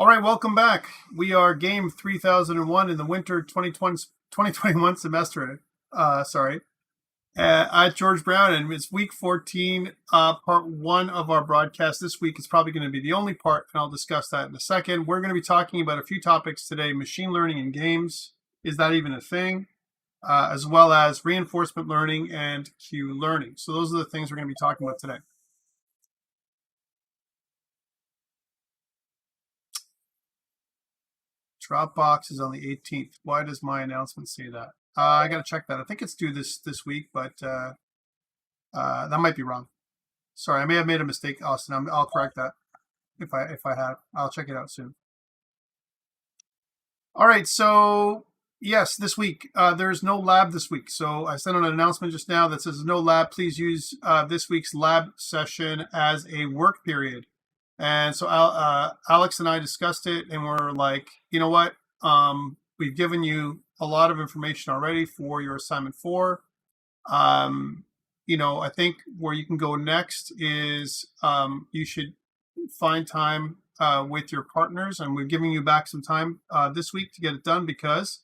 All right, welcome back. We are game 3001 in the winter 2021 semester. I'm George Brown, and it's week 14, part one of our broadcast. This week is probably going to be the only part, and I'll discuss that in a second. We're going to be talking about a few topics today: machine learning in games. Is that even a thing? As well as reinforcement learning and Q learning. So those are the things we're going to be talking about today. Dropbox is on the 18th. Why does my announcement say that? I got to check that. I think it's due this week, but that might be wrong. Sorry, I may have made a mistake, Austin. I'll correct that if I have. I'll check it out soon. All right, so yes, this week there's no lab this week. So I sent out an announcement just now that says no lab. Please use this week's lab session as a work period. And so Alex and I discussed it, and we're like, you know what? We've given you a lot of information already for your assignment 4. I think where you can go next is you should find time with your partners, and we're giving you back some time this week to get it done because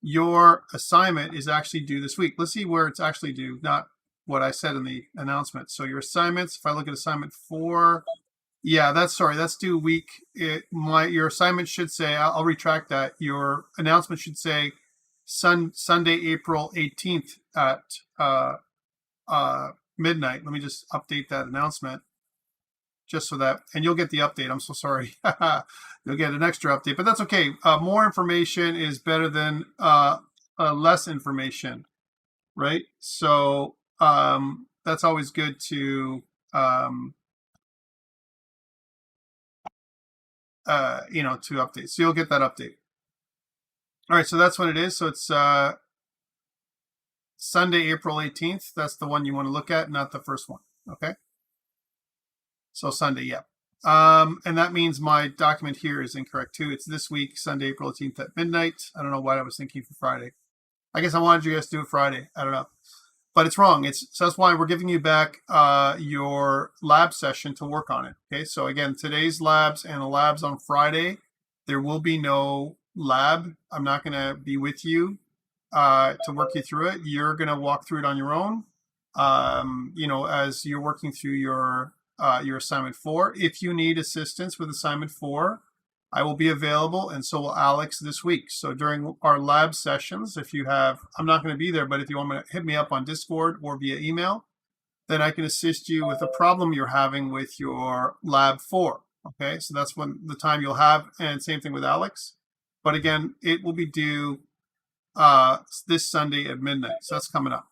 your assignment is actually due this week. Let's see where it's actually due, not what I said in the announcement. So your assignments, if I look at assignment 4, yeah, that's due week. Your assignment should say, I'll retract that. Your announcement should say Sunday, April 18th at midnight. Let me just update that announcement just so that, and you'll get the update. I'm so sorry. You'll get an extra update, but that's okay. More information is better than less information, right? So that's always good to to update. So you'll get that update. All right, so that's what it is. So it's Sunday, April 18th. That's the one you want to look at, not the first one. Okay. So Sunday, yeah. And that means my document here is incorrect too. It's this week, Sunday, April 18th at midnight. I don't know what I was thinking for Friday. I guess I wanted you guys to do it Friday. I don't know. But it's wrong. So that's why we're giving you back your lab session to work on it. Okay, so again, today's labs and the labs on Friday, there will be no lab. I'm not going to be with you to work you through it. You're going to walk through it on your own, as you're working through your assignment 4. If you need assistance with assignment 4, I will be available, and so will Alex this week. So during our lab sessions, if you have, I'm not going to be there, but if you want to hit me up on Discord or via email, then I can assist you with a problem you're having with your lab 4. Okay, so that's when the time you'll have, and same thing with Alex. But again, it will be due this Sunday at midnight. So that's coming up.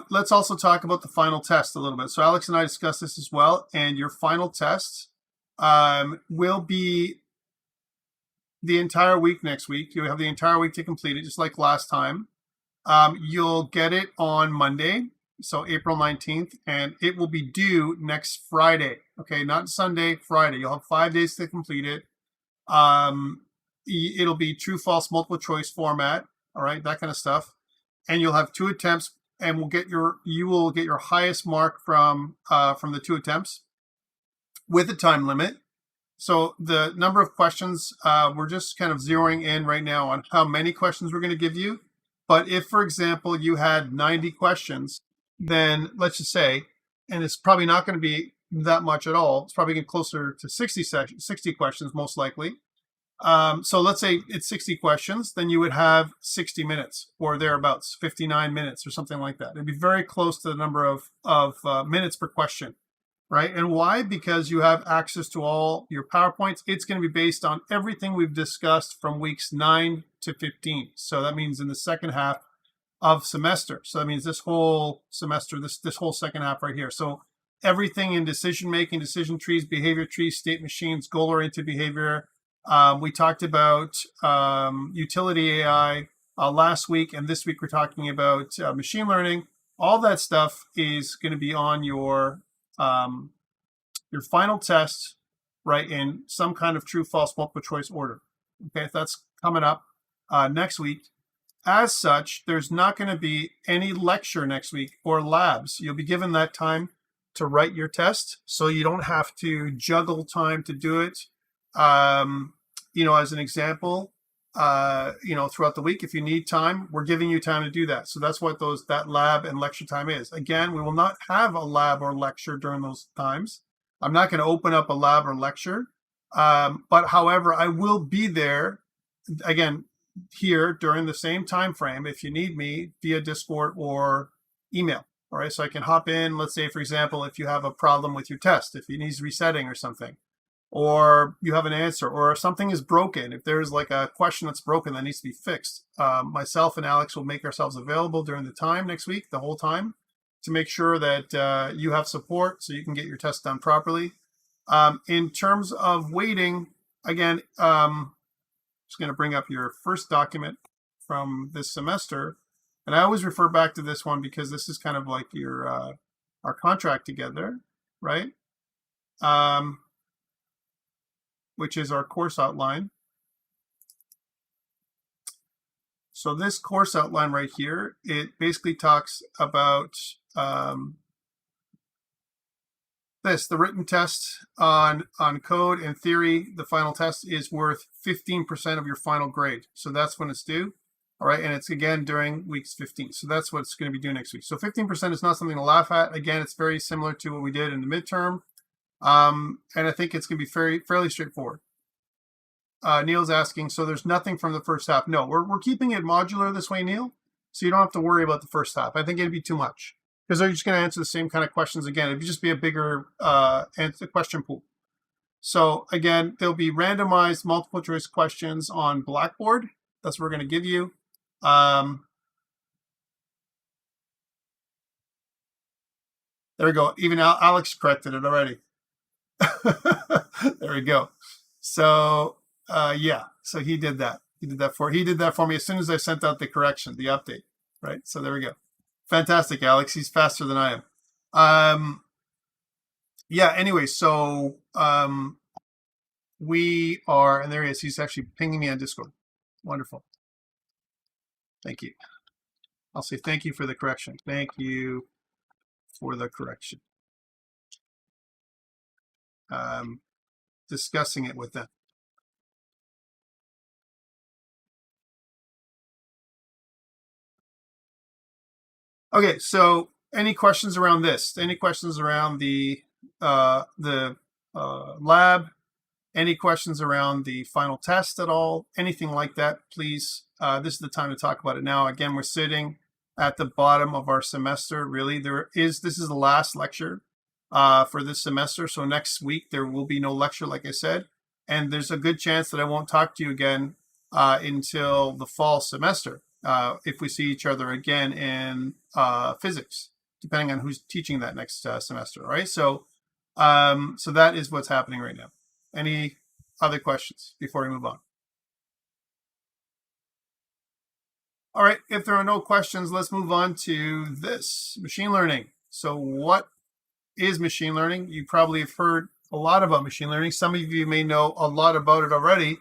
Let's also talk about the final test a little bit. So Alex and I discussed this as well, and your final test will be the entire week next week. You'll have the entire week to complete it, just like last time. You'll get it on Monday, so April 19th, and it will be due next Friday. Okay, not Sunday, Friday. You'll have 5 days to complete it. It'll be true, false, multiple choice format. All right, that kind of stuff. And you'll have 2 attempts, and you will get your highest mark from the 2 attempts, with a time limit. So the number of questions, we're just kind of zeroing in right now on how many questions we're going to give you. But if, for example, you had 90 questions, then let's just say, and it's probably not going to be that much at all. It's probably getting closer to 60 questions, most likely. So let's say it's 60 questions, then you would have 60 minutes or thereabouts, 59 minutes or something like that. It'd be very close to the number of minutes per question. Right? And why? Because you have access to all your PowerPoints. It's going to be based on everything we've discussed from weeks 9 to 15. So that means in the second half of semester. So that means this whole semester, this whole second half right here. So everything in decision-making, decision trees, behavior trees, state machines, goal-oriented behavior. We talked about utility AI last week, and this week we're talking about machine learning. All that stuff is going to be on your final test, right, in some kind of true, false, multiple choice order. Okay, that's coming up next week. As such, there's not going to be any lecture next week or labs. You'll be given that time to write your test, so you don't have to juggle time to do it. You know, as an example, you know, throughout the week, if you need time, we're giving you time to do that. So that's what that lab and lecture time is. Again, we will not have a lab or lecture during those times. I'm not going to open up a lab or lecture, but however, I will be there again here during the same time frame if you need me via Discord or email. All right, so I can hop in. Let's say, for example, if you have a problem with your test, if it needs resetting or something, or you have an answer, or if something is broken, if there's like a question that's broken that needs to be fixed, myself and Alex will make ourselves available during the time next week, the whole time, to make sure that you have support so you can get your test done properly. In terms of waiting, again, just going to bring up your first document from this semester. And I always refer back to this one because this is kind of like your our contract together, right? Which is our course outline. So this course outline right here, it basically talks about the written test on code and theory. The final test is worth 15% of your final grade. So that's when it's due. All right, and it's again during weeks 15. So that's what it's going to be due next week. So 15% is not something to laugh at. Again, it's very similar to what we did in the midterm. And I think it's going to be fairly straightforward. Neil's asking, so there's nothing from the first half. No, we're keeping it modular this way, Neil. So you don't have to worry about the first half. I think it'd be too much because they're just going to answer the same kind of questions again. It'd just be a bigger question pool. So again, there'll be randomized multiple choice questions on Blackboard. That's what we're going to give you. There we go. Even Alex corrected it already. There we go. So yeah, so he did that. He did that for me as soon as I sent out the correction, the update. Right. So there we go. Fantastic, Alex. He's faster than I am. Yeah. Anyway, so we are, and there he is. He's actually pinging me on Discord. Wonderful. Thank you. I'll say thank you for the correction. Thank you for the correction. Discussing it with them. Okay, so any questions around this? Any questions around the lab? Any questions around the final test at all? Anything like that, please. This is the time to talk about it now. Again, we're sitting at the bottom of our semester. Really, this is the last lecture for this semester. So next week, there will be no lecture, like I said. And there's a good chance that I won't talk to you again until the fall semester, if we see each other again in physics, depending on who's teaching that next semester. All right, so that is what's happening right now. Any other questions before we move on? All right, if there are no questions, let's move on to this, machine learning. So what is machine learning? You probably have heard a lot about machine learning. Some of you may know a lot about it already,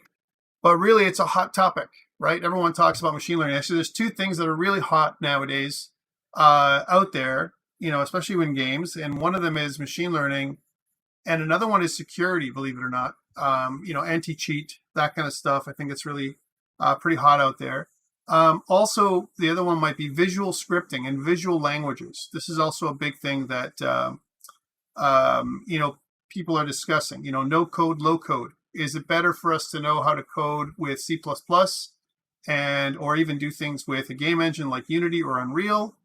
but really it's a hot topic, right? Everyone talks about machine learning. Actually, there's two things that are really hot nowadays out there, you know, especially in games. And one of them is machine learning. And another one is security, believe it or not. You know, anti-cheat, that kind of stuff. I think it's really pretty hot out there. Also, the other one might be visual scripting and visual languages. This is also a big thing that, you know, people are discussing. You know, no code, low code. Is it better for us to know how to code with C++ or even do things with a game engine like Unity or Unreal?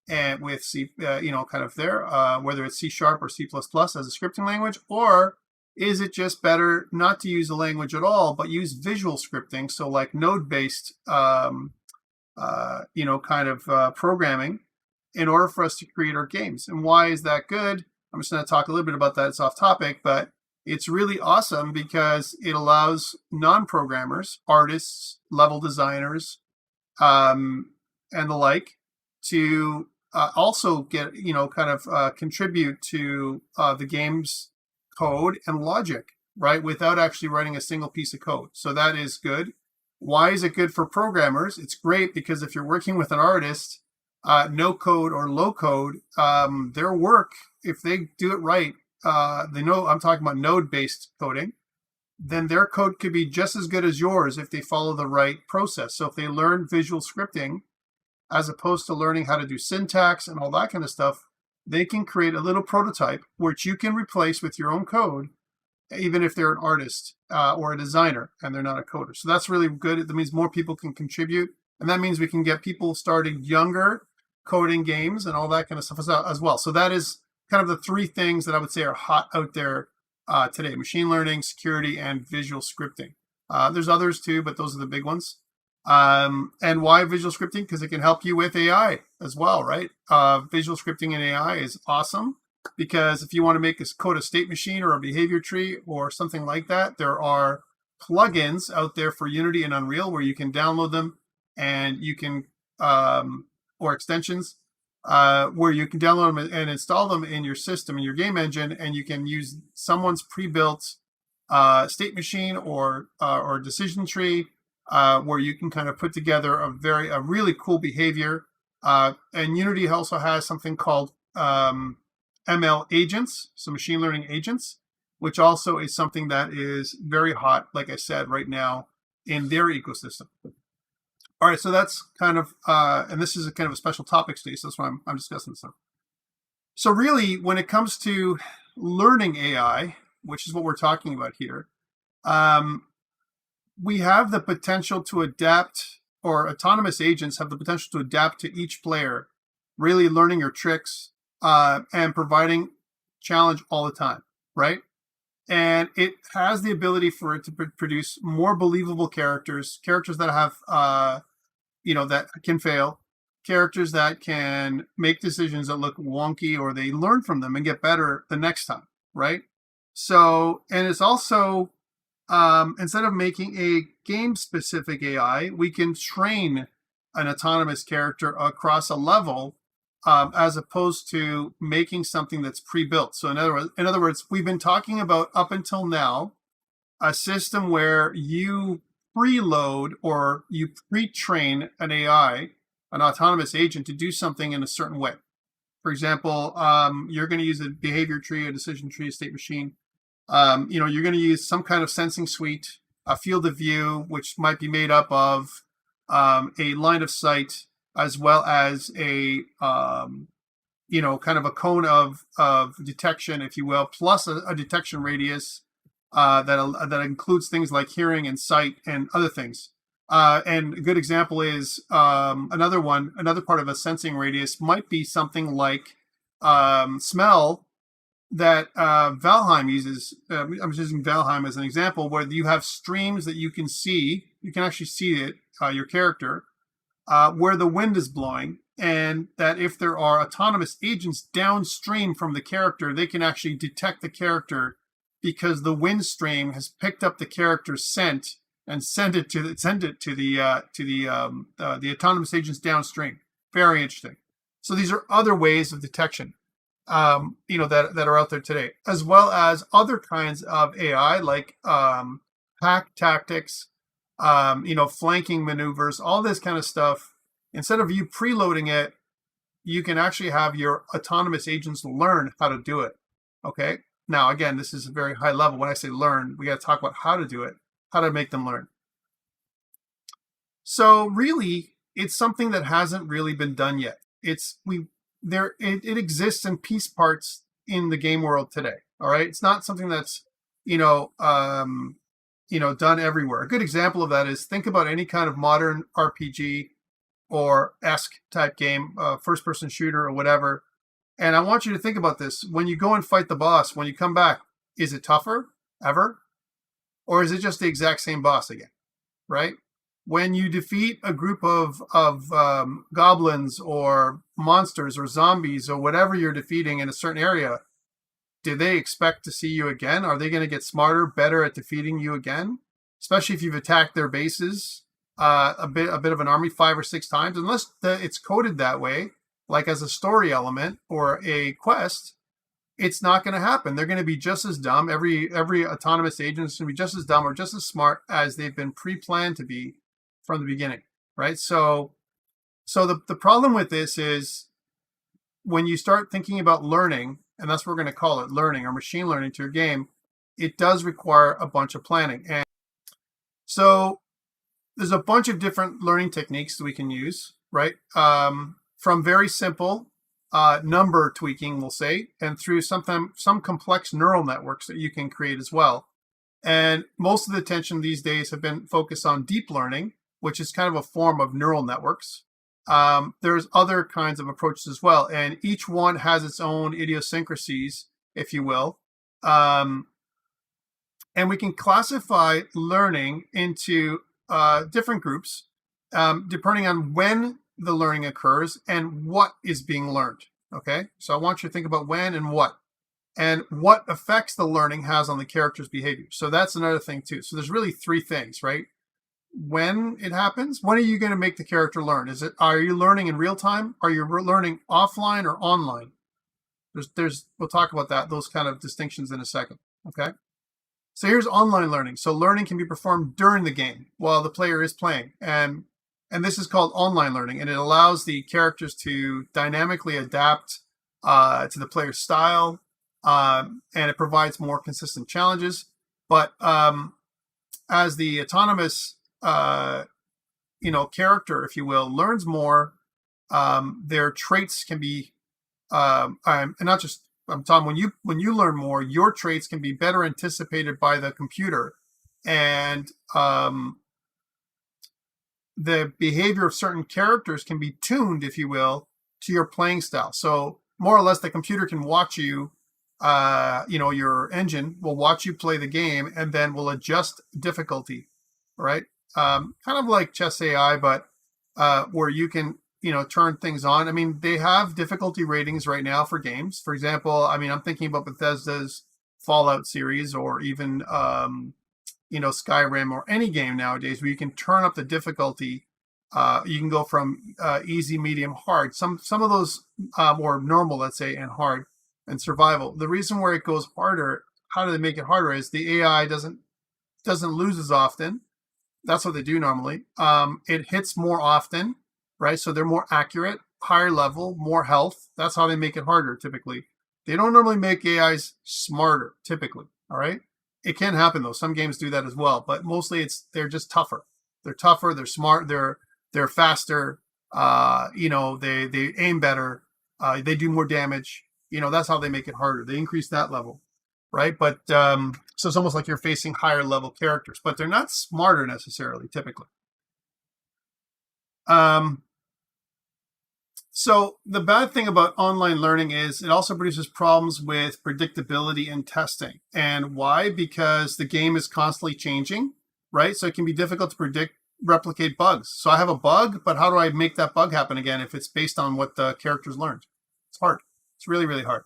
And with C, you know, kind of there, whether it's C# or C++ as a scripting language, or is it just better not to use a language at all, but use visual scripting, so like node-based, you know, kind of programming, in order for us to create our games? And why is that good? I'm just going to talk a little bit about that. It's off topic, but it's really awesome because it allows non-programmers, artists, level designers, and the like, to also get, you know, kind of contribute to the game's code and logic, right, without actually writing a single piece of code. So that is good. Why is it good for programmers? It's great because if you're working with an artist, no code or low code, their work, if they do it right, they know I'm talking about node-based coding, then their code could be just as good as yours if they follow the right process. So if they learn visual scripting, as opposed to learning how to do syntax and all that kind of stuff, they can create a little prototype which you can replace with your own code, even if they're an artist or a designer and they're not a coder. So that's really good. That means more people can contribute. And that means we can get people started younger coding games and all that kind of stuff as well. So that is kind of the three things that I would say are hot out there today: machine learning, security, and visual scripting. There's others too, but those are the big ones. And why visual scripting? Because it can help you with AI as well, right? Visual scripting in AI is awesome, because if you want to make a code a state machine or a behavior tree or something like that, there are plugins out there for Unity and Unreal where you can download them, and you can or extensions where you can download them and install them in your system, in your game engine, and you can use someone's pre-built state machine or decision tree where you can kind of put together a really cool behavior. And Unity also has something called ML agents, so machine learning agents, which also is something that is very hot, like I said, right now in their ecosystem. All right, so that's kind of, and this is a kind of a special topic today, so that's why I'm discussing this. So really, when it comes to learning AI, which is what we're talking about here, we have the potential to adapt, or autonomous agents have the potential to adapt to each player, really learning your tricks and providing challenge all the time, right? And it has the ability for it to produce more believable characters that have, that can fail, characters that can make decisions that look wonky, or they learn from them and get better the next time, right? So, and it's also, instead of making a game-specific AI, we can train an autonomous character across a level, as opposed to making something that's pre-built. So in other words, we've been talking about up until now a system where you preload or you pre-train an AI, an autonomous agent, to do something in a certain way. For example, you're going to use a behavior tree, a decision tree, a state machine. You're going to use some kind of sensing suite, a field of view, which might be made up of a line of sight, as well as a kind of a cone of detection, if you will, plus a detection radius that includes things like hearing and sight and other things. And a good example is another part of a sensing radius might be something like smell that Valheim uses. I'm just using Valheim as an example, where you have streams that you can see. You can actually see it, your character, where the wind is blowing, and that if there are autonomous agents downstream from the character, they can actually detect the character because the wind stream has picked up the character's scent and send it to the autonomous agents downstream. Very interesting. So these are other ways of detection, that are out there today, as well as other kinds of AI like hack tactics, flanking maneuvers, all this kind of stuff. Instead of you preloading it, you can actually have your autonomous agents learn how to do it. Okay. Now, again, this is a very high level. When I say learn, we got to talk about how to do it, how to make them learn. So really, it's something that hasn't really been done yet. It exists in piece parts in the game world today. All right. It's not something that's, done everywhere. A good example of that is, think about any kind of modern RPG or esque type game, first person shooter or whatever. And I want you to think about this. When you go and fight the boss, when you come back, is it tougher ever? Or is it just the exact same boss again? Right? When you defeat a group of goblins or monsters or zombies or whatever you're defeating in a certain area, do they expect to see you again? Are they going to get smarter, better at defeating you again? Especially if you've attacked their bases a bit of an army 5 or 6 times, unless it's coded that way, like as a story element or a quest. It's not going to happen. They're going to be just as dumb. Every autonomous agent is going to be just as dumb or just as smart as they've been pre-planned to be from the beginning, right? So So the problem with this is when you start thinking about learning, and that's what we're going to call it, learning or machine learning to your game, it does require a bunch of planning. And so there's a bunch of different learning techniques that we can use, right? From very simple number tweaking, we'll say, and through some complex neural networks that you can create as well. And most of the attention these days have been focused on deep learning, which is kind of a form of neural networks. There's other kinds of approaches as well, and each one has its own idiosyncrasies, if you will. And we can classify learning into different groups, depending on when the learning occurs and what is being learned. Okay, so I want you to think about when and what effects the learning has on the character's behavior. So that's another thing too. So there's really three things, right? When it happens, when are you going to make the character learn? Are you learning in real time? Are you learning offline or online? We'll talk about those kind of distinctions in a second. Okay. So here's online learning. So learning can be performed during the game while the player is playing. And this is called online learning, and it allows the characters to dynamically adapt to the player's style, and it provides more consistent challenges. But as the autonomous character, if you will, learns more, their traits can be, and not just, I'm talking when you learn more, your traits can be better anticipated by the computer, and the behavior of certain characters can be tuned, if you will, to your playing style. So more or less, the computer can watch you. Your engine will watch you play the game and then will adjust difficulty, right? Kind of like chess AI, but where you can, turn things on. I mean, they have difficulty ratings right now for games. For example, I'm thinking about Bethesda's Fallout series, or even, Skyrim, or any game nowadays where you can turn up the difficulty. You can go from easy, medium, hard. Some of those more normal, let's say, and hard, and survival. The reason where it goes harder, how do they make it harder, is the AI doesn't lose as often. That's what they do normally. It hits more often, right? So they're more accurate, higher level, more health. That's how they make it harder typically. They don't normally make AIs smarter typically, all right? It can happen though. Some games do that as well, but mostly they're just tougher. They're tougher, they're smart, they're faster, they aim better, they do more damage. That's how they make it harder. They increase that level, right? But so it's almost like you're facing higher level characters, but they're not smarter necessarily, typically. So the bad thing about online learning is it also produces problems with predictability in testing. And why? Because the game is constantly changing, right? So it can be difficult to replicate bugs. So I have a bug, but how do I make that bug happen again if it's based on what the characters learned? It's hard. It's really, really hard.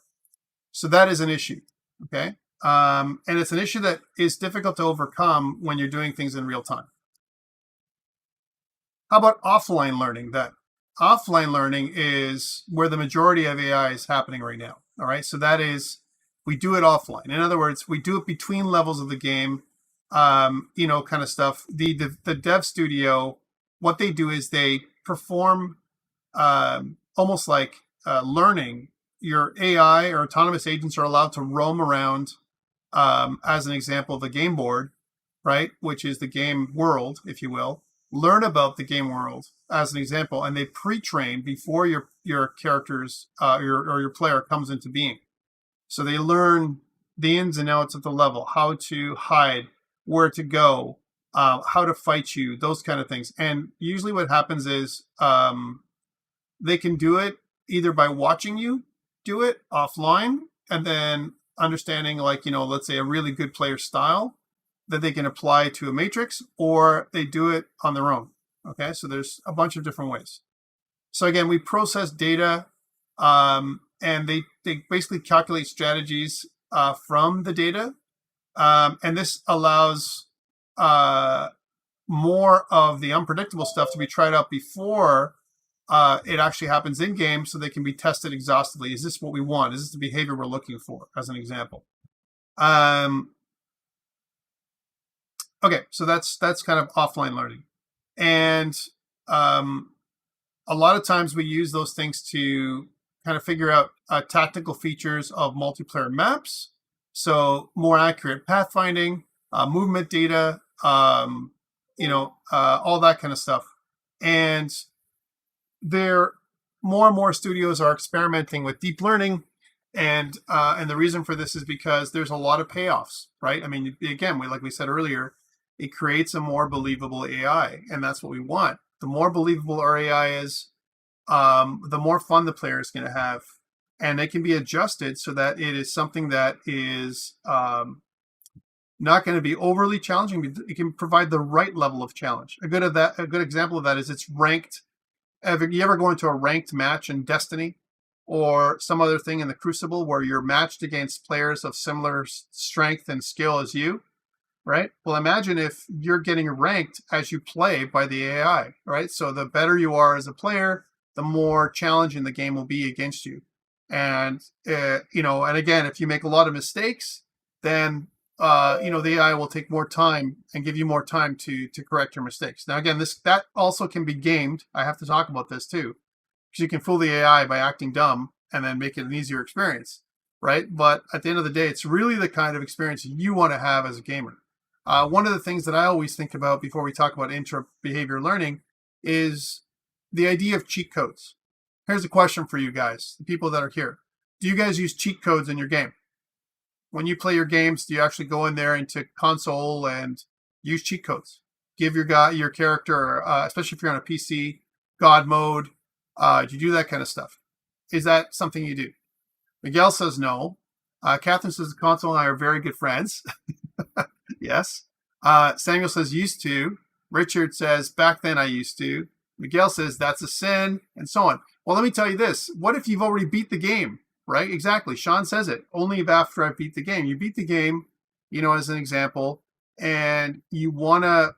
So that is an issue, okay? And it's an issue that is difficult to overcome when you're doing things in real time. How about offline learning then? Offline learning is where the majority of AI is happening right now, all right? So that is, we do it offline. In other words, we do it between levels of the game, kind of stuff. The dev studio, what they do is they perform almost like learning. Your AI or autonomous agents are allowed to roam around, as an example, the game board, right? Which is the game world, if you will. Learn about the game world as an example, and they pre-train before your characters your player comes into being. So they learn the ins and outs of the level, how to hide, where to go, how to fight you, those kind of things. And usually what happens is they can do it either by watching you do it offline and then understanding, like, let's say a really good player style that they can apply to a matrix, or they do it on their own. Okay, so there's a bunch of different ways. So again, we process data, and they basically calculate strategies from the data, and this allows more of the unpredictable stuff to be tried out before it actually happens in game, so they can be tested exhaustively. Is this what we want? Is this the behavior we're looking for, as an example? Okay, so that's kind of offline learning. And a lot of times we use those things to kind of figure out tactical features of multiplayer maps. So more accurate pathfinding, movement data, all that kind of stuff. And more and more studios are experimenting with deep learning, and the reason for this is because there's a lot of payoffs, right? I mean, again, like we said earlier, it creates a more believable AI, and that's what we want. The more believable our AI is, the more fun the player is going to have, and they can be adjusted so that it is something that is not going to be overly challenging. It can provide the right level of challenge. A good example of that is it's ranked. Have you ever go into a ranked match in Destiny or some other thing in the Crucible where you're matched against players of similar strength and skill as you, right? Well, imagine if you're getting ranked as you play by the AI, right? So the better you are as a player, the more challenging the game will be against you. And, and again, if you make a lot of mistakes, then, the AI will take more time and give you more time to correct your mistakes. Now, again, that also can be gamed. I have to talk about this too, because you can fool the AI by acting dumb and then make it an easier experience, right? But at the end of the day, it's really the kind of experience you want to have as a gamer. One of the things that I always think about before we talk about intra-behavior learning is the idea of cheat codes. Here's a question for you guys, the people that are here. Do you guys use cheat codes in your game? When you play your games, do you actually go in there into console and use cheat codes? Give your character, especially if you're on a PC, God mode. Do you do that kind of stuff? Is that something you do? Miguel says no. Catherine says the console and I are very good friends. Yes. Samuel says used to. Richard says back then I used to. Miguel says that's a sin, and so on. Well, let me tell you this. What if you've already beat the game? Right? Exactly. Sean says it. Only after I beat the game. You beat the game, as an example, and you wanna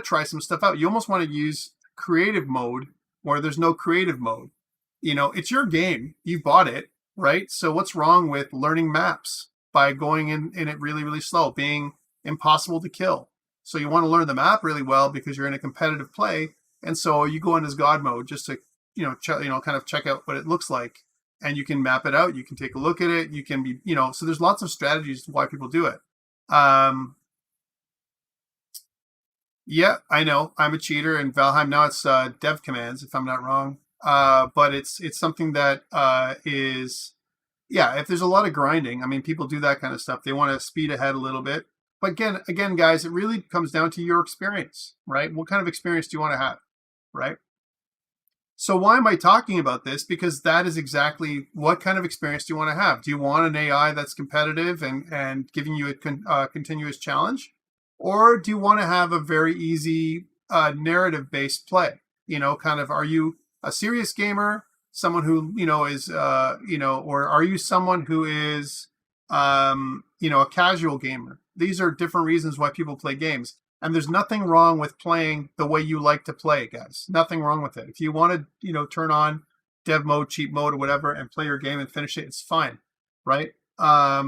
try some stuff out. You almost want to use creative mode where there's no creative mode. It's your game. You bought it, right? So what's wrong with learning maps by going in it really, really slow, being impossible to kill? So you want to learn the map really well because you're in a competitive play, and so you go in as God mode just to kind of check out what it looks like. And you can map it out. You can take a look at it. You can be, so there's lots of strategies to why people do it. Yeah, I know. I'm a cheater in Valheim. Now it's dev commands, if I'm not wrong. But it's something that is, if there's a lot of grinding, I mean, people do that kind of stuff. They want to speed ahead a little bit. But again, guys, it really comes down to your experience, right? What kind of experience do you want to have, right? So why am I talking about this? Because that is exactly what kind of experience do you want to have? Do you want an AI that's competitive and giving you a continuous challenge? Or do you want to have a very easy narrative-based play? Are you a serious gamer, someone who, is, or are you someone who is, a casual gamer? These are different reasons why people play games. And there's nothing wrong with playing the way you like to play, guys. Nothing wrong with it. If you want to, turn on dev mode, cheat mode, or whatever, and play your game and finish it, it's fine, right? I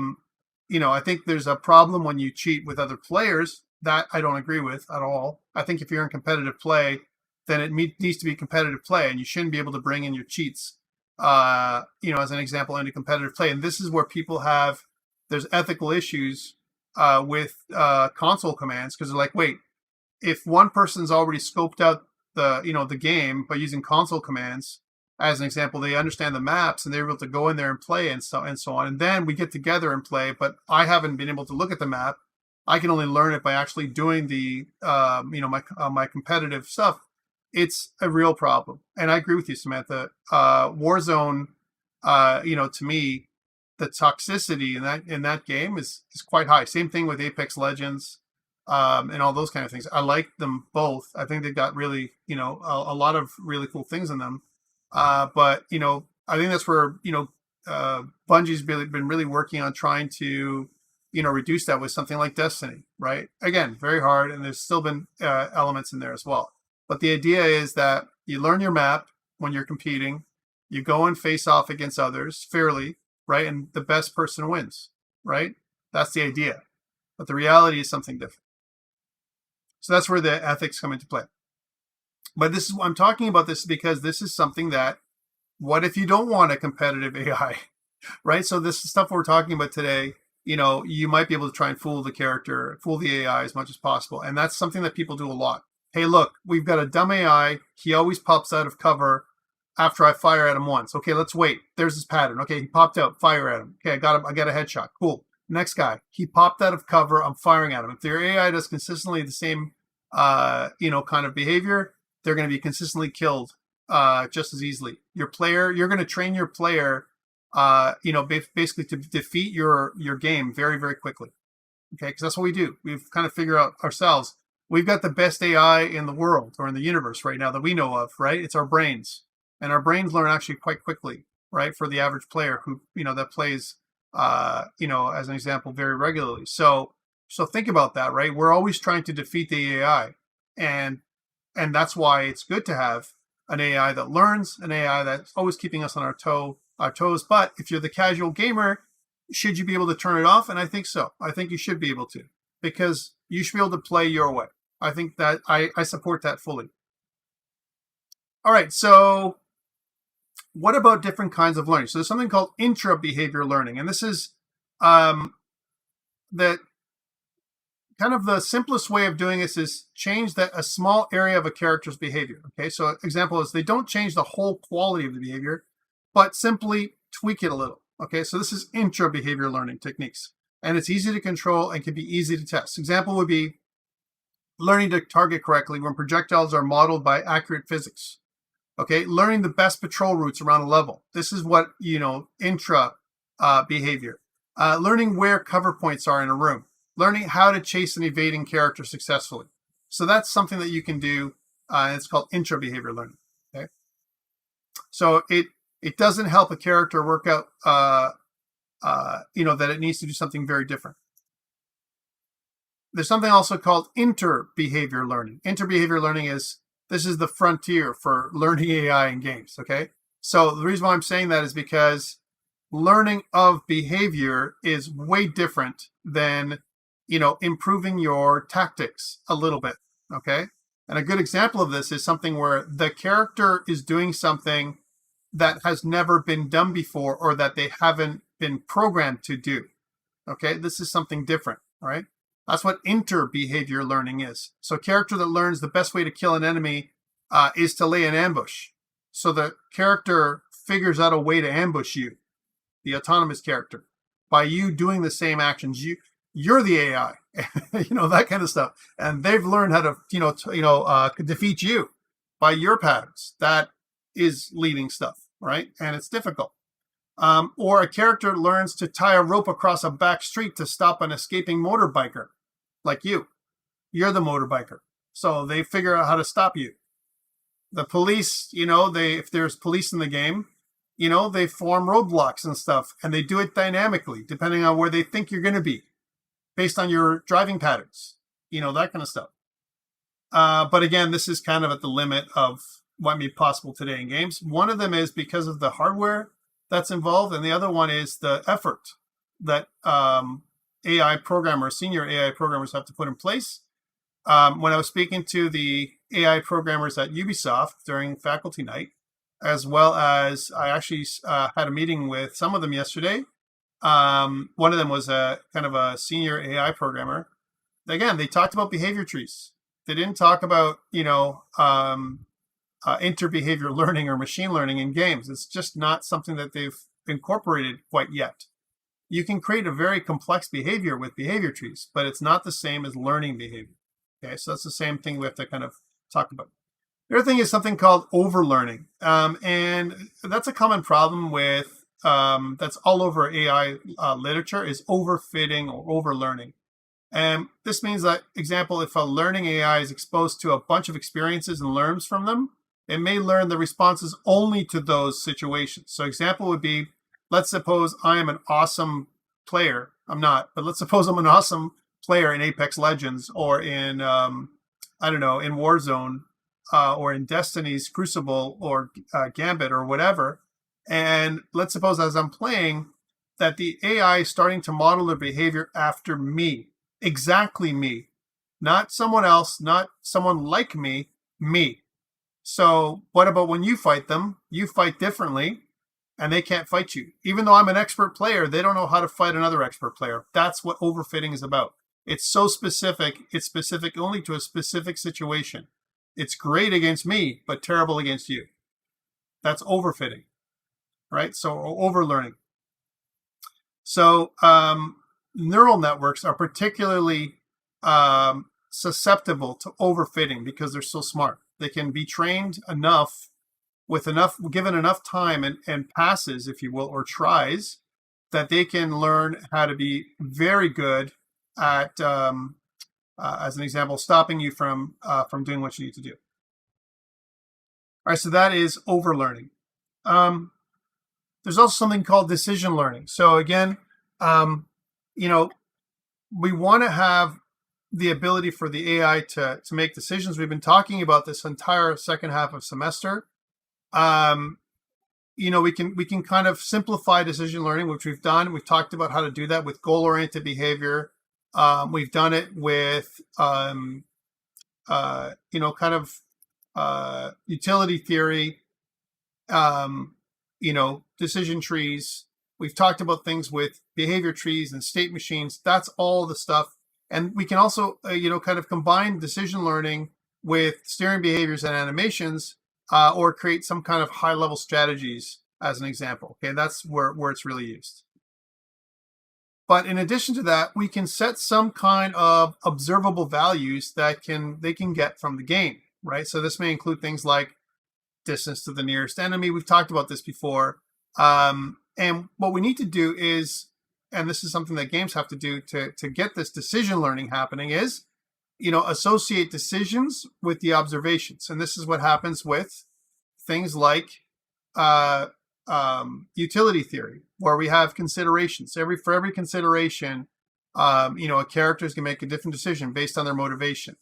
think there's a problem when you cheat with other players. That I don't agree with at all. I think if you're in competitive play, then it needs to be competitive play, and you shouldn't be able to bring in your cheats, as an example, into competitive play. And this is where there's ethical issues with console commands, because they're like, wait, if one person's already scoped out the game by using console commands, as an example, they understand the maps and they're able to go in there and play and so on, and then we get together and play, but I haven't been able to look at the map. I can only learn it by actually doing the my competitive stuff. It's a real problem, and I agree with you, Samantha. Warzone, to me, the toxicity in that game is quite high. Same thing with Apex Legends, and all those kind of things. I like them both. I think they've got really, a lot of really cool things in them. But I think that's where Bungie's been really working on trying to reduce that with something like Destiny, right? Again, very hard, and there's still been elements in there as well. But the idea is that you learn your map when you're competing. You go and face off against others fairly, right? And the best person wins, right? That's the idea. But the reality is something different. So that's where the ethics come into play. But I'm talking about this because this is something that, what if you don't want a competitive AI, right? So this stuff we're talking about today, you might be able to try and fool the AI as much as possible. And that's something that people do a lot. Hey, look, we've got a dumb AI. He always pops out of cover after I fire at him once. Okay, let's wait. There's his pattern. Okay, he popped out, fire at him. Okay, I got him. I got a headshot. Cool. Next guy, he popped out of cover. I'm firing at him. If their AI does consistently the same, kind of behavior, they're going to be consistently killed just as easily. You're going to train your player, basically to defeat your game very, very quickly. Okay, because that's what we do. We've kind of figured out ourselves. We've got the best AI in the world or in the universe right now that we know of, right? It's our brains. And our brains learn actually quite quickly, right? For the average player who, that plays, as an example, very regularly. So think about that, right? We're always trying to defeat the AI. And that's why it's good to have an AI that learns, an AI that's always keeping us on our toes. But if you're the casual gamer, should you be able to turn it off? And I think so. I think you should be able to, because you should be able to play your way. I think that I support that fully. All right, so what about different kinds of learning? So there's something called intra-behavior learning, and this is that kind of the simplest way of doing this is change a small area of a character's behavior. Okay, so example is they don't change the whole quality of the behavior, but simply tweak it a little. Okay, so this is intra-behavior learning techniques, and it's easy to control and can be easy to test. Example would be learning to target correctly when projectiles are modeled by accurate physics. Okay, learning the best patrol routes around a level. This is what, intra behavior. Learning where cover points are in a room. Learning how to chase an evading character successfully. So that's something that you can do. It's called intra-behavior learning. Okay, so it doesn't help a character work out, that it needs to do something very different. There's something also called interbehavior learning. Interbehavior learning this is the frontier for learning AI in games, okay? So the reason why I'm saying that is because learning of behavior is way different than, improving your tactics a little bit, okay? And a good example of this is something where the character is doing something that has never been done before or that they haven't been programmed to do, okay? This is something different, right? That's what interbehavior learning is. So a character that learns the best way to kill an enemy is to lay an ambush. So the character figures out a way to ambush you, the autonomous character, by you doing the same actions. You're the AI, that kind of stuff. And they've learned how to, defeat you by your patterns. That is leading stuff, right? And it's difficult. Or a character learns to tie a rope across a back street to stop an escaping motorbiker, like you. You're the motorbiker. So they figure out how to stop you. The police, if there's police in the game, they form roadblocks and stuff, and they do it dynamically, depending on where they think you're going to be, based on your driving patterns, that kind of stuff. But again, this is kind of at the limit of what may be possible today in games. One of them is because of the hardware that's involved, and the other one is the effort that senior AI programmers have to put in place. When I was speaking to the AI programmers at Ubisoft during faculty night, as well as I actually had a meeting with some of them yesterday. One of them was a kind of a senior AI programmer. Again, they talked about behavior trees. They didn't talk about, interbehavior learning or machine learning in games. It's just not something that they've incorporated quite yet. You can create a very complex behavior with behavior trees, but it's not the same as learning behavior. Okay, so that's the same thing we have to kind of talk about. The other thing is something called overlearning. And that's a common problem with, that's all over AI literature, is overfitting or overlearning. And this means that, example, if a learning AI is exposed to a bunch of experiences and learns from them, it may learn the responses only to those situations. So example would be, let's suppose I am an awesome player. I'm not, but let's suppose I'm an awesome player in Apex Legends or in, in Warzone or in Destiny's Crucible or Gambit or whatever. And let's suppose as I'm playing that the AI is starting to model their behavior after me, exactly me, not someone else, not someone like me, me. So what about when you fight them? You fight differently and they can't fight you. Even though I'm an expert player, they don't know how to fight another expert player. That's what overfitting is about. It's so specific. It's specific only to a specific situation. It's great against me, but terrible against you. That's overfitting, right? So overlearning. So neural networks are particularly susceptible to overfitting because they're so smart. They can be trained enough given enough time and passes, if you will, or tries, that they can learn how to be very good at, as an example, stopping you from doing what you need to do. All right, so that is overlearning. There's also something called decision learning. So again, we want to have the ability for the AI to make decisions. We've been talking about this entire second half of semester. We can kind of simplify decision learning, which we've done. We've talked about how to do that with goal-oriented behavior. We've done it with, utility theory, decision trees. We've talked about things with behavior trees and state machines. That's all the stuff. And we can also, kind of combine decision learning with steering behaviors and animations, or create some kind of high-level strategies as an example. Okay, that's where it's really used. But in addition to that, we can set some kind of observable values that they can get from the game, right? So this may include things like distance to the nearest enemy. We've talked about this before. And what we need to do is, and this is something that games have to do to get this decision learning happening, is associate decisions with the observations. And this is what happens with things like utility theory, where we have considerations. For every consideration, a character is going to make a different decision based on their motivation.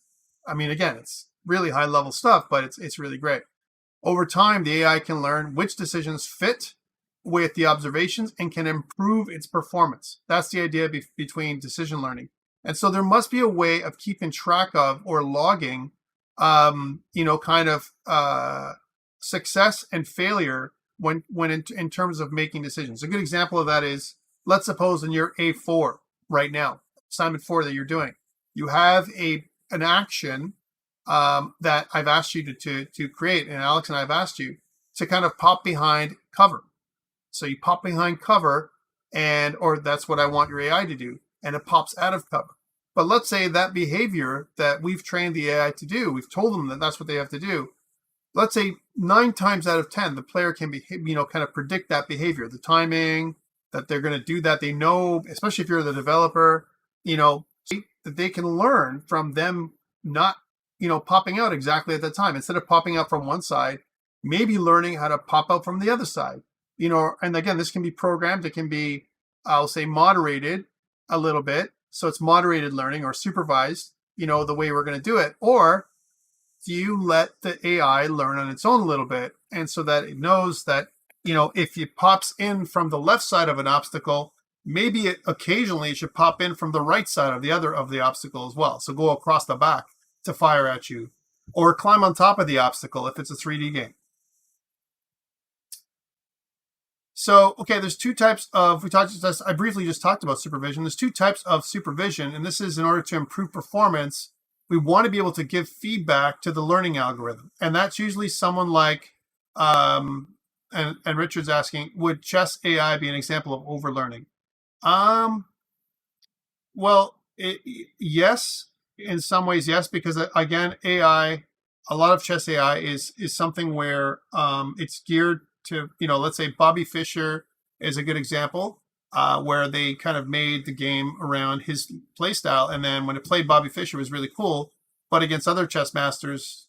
I mean, again, it's really high level stuff, but it's really great. Over time, the AI can learn which decisions fit with the observations and can improve its performance. That's the idea between decision learning. And so there must be a way of keeping track of or logging, success and failure when in terms of making decisions. A good example of that is, let's suppose in your A4 right now, assignment 4 that you're doing, you have an action that I've asked you to create, and Alex and I have asked you to kind of pop behind cover. So you pop behind cover, or that's what I want your AI to do, and it pops out of cover. But let's say that behavior that we've trained the AI to do, we've told them that that's what they have to do. Let's say 9 times out of 10, the player can kind of predict that behavior, the timing that they're going to do that. They know, especially if you're the developer, that they can learn from them not, popping out exactly at that time. Instead of popping out from one side, maybe learning how to pop out from the other side. And again, this can be programmed. It can be, I'll say, moderated a little bit. So it's moderated learning or supervised, the way we're going to do it. Or do you let the AI learn on its own a little bit? And so that it knows that, if it pops in from the left side of an obstacle, maybe occasionally it should pop in from the right side of the obstacle as well. So go across the back to fire at you, or climb on top of the obstacle if it's a 3D game. So, okay, there's 2 types of, I briefly just talked about supervision. There's 2 types of supervision, and this is in order to improve performance. We want to be able to give feedback to the learning algorithm. And that's usually someone like, and Richard's asking, would chess AI be an example of overlearning? Well, yes, in some ways, yes, because again, AI, a lot of chess AI is something where it's geared to, let's say Bobby Fischer is a good example, where they kind of made the game around his play style. And then when it played Bobby Fischer, it was really cool. But against other chess masters,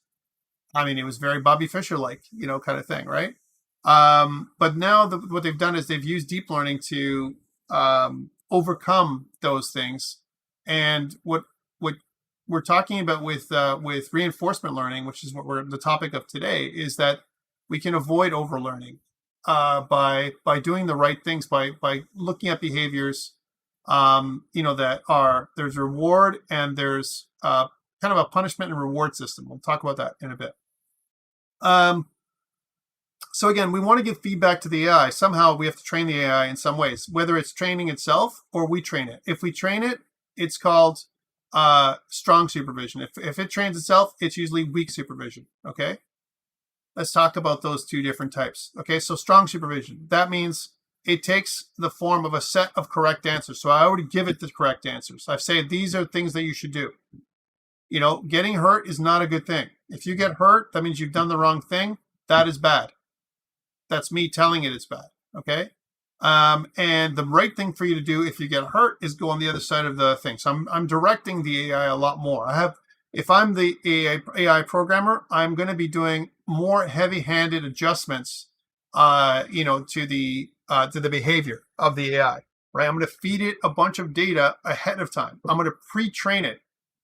I mean, it was very Bobby Fischer-like, kind of thing, right? But now what they've done is they've used deep learning to overcome those things. And what we're talking about with reinforcement learning, which is what the topic of today, is that we can avoid overlearning by doing the right things, by looking at behaviors, that there's reward and there's kind of a punishment and reward system. We'll talk about that in a bit. So again, we want to give feedback to the AI. Somehow we have to train the AI in some ways, whether it's training itself or we train it. If we train it, it's called strong supervision. If it trains itself, it's usually weak supervision. Okay. Let's talk about those two different types. Okay. So strong supervision, that means it takes the form of a set of correct answers. So I already give it the correct answers. I've said these are things that you should do. You know, getting hurt is not a good thing. If you get hurt, that means you've done the wrong thing. That is bad. That's me telling it it's bad. Okay. And the right thing for you to do if you get hurt is go on the other side of the thing. So I'm directing the AI a lot more. If I'm the AI programmer, I'm going to be doing more heavy-handed adjustments, to the behavior of the AI, right? I'm going to feed it a bunch of data ahead of time. I'm going to pre-train it,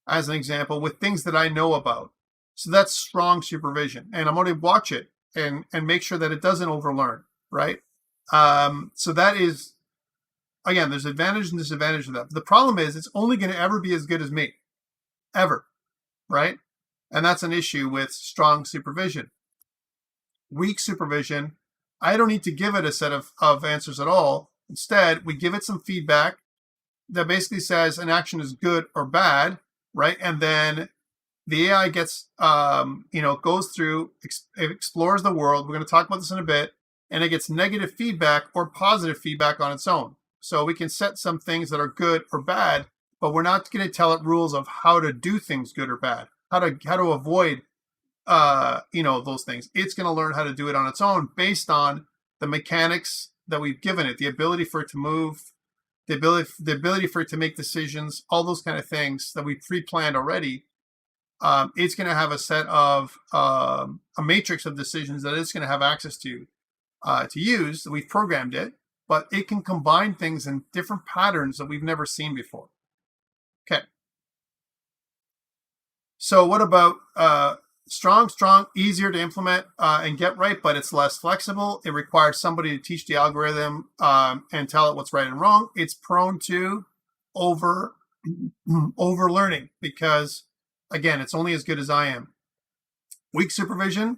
as an example, with things that I know about. So that's strong supervision, and I'm going to watch it and make sure that it doesn't overlearn, right? So that is, again, there's advantage and disadvantage of that. The problem is it's only going to ever be as good as me, ever, right? And that's an issue with strong supervision. Weak supervision, I don't need to give it a set of answers at all. Instead, we give it some feedback that basically says an action is good or bad, right? And then the AI gets, goes through, explores the world. We're going to talk about this in a bit. And it gets negative feedback or positive feedback on its own. So we can set some things that are good or bad, but we're not going to tell it rules of how to do things good or bad, how to avoid, those things. It's going to learn how to do it on its own based on the mechanics that we've given it, the ability for it to move, the ability for it to make decisions, all those kind of things that we pre-planned already. It's going to have a set of a matrix of decisions that it's going to have access to use. We've programmed it, but it can combine things in different patterns that we've never seen before. Okay. So what about strong, easier to implement and get right, but it's less flexible. It requires somebody to teach the algorithm and tell it what's right and wrong. It's prone to overlearning because, again, it's only as good as I am. Weak supervision.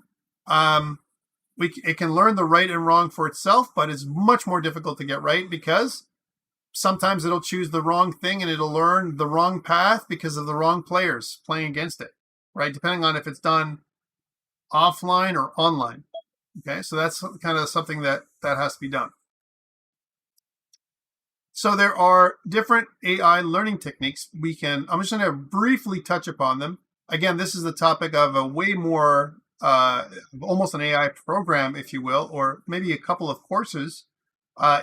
It can learn the right and wrong for itself, but it's much more difficult to get right because sometimes it'll choose the wrong thing and it'll learn the wrong path because of the wrong players playing against it, right? Depending on if it's done offline or online. Okay, so that's kind of something that has to be done. So there are different AI learning techniques. I'm just going to briefly touch upon them. Again, this is the topic of a way more almost an AI program, if you will, or maybe a couple of courses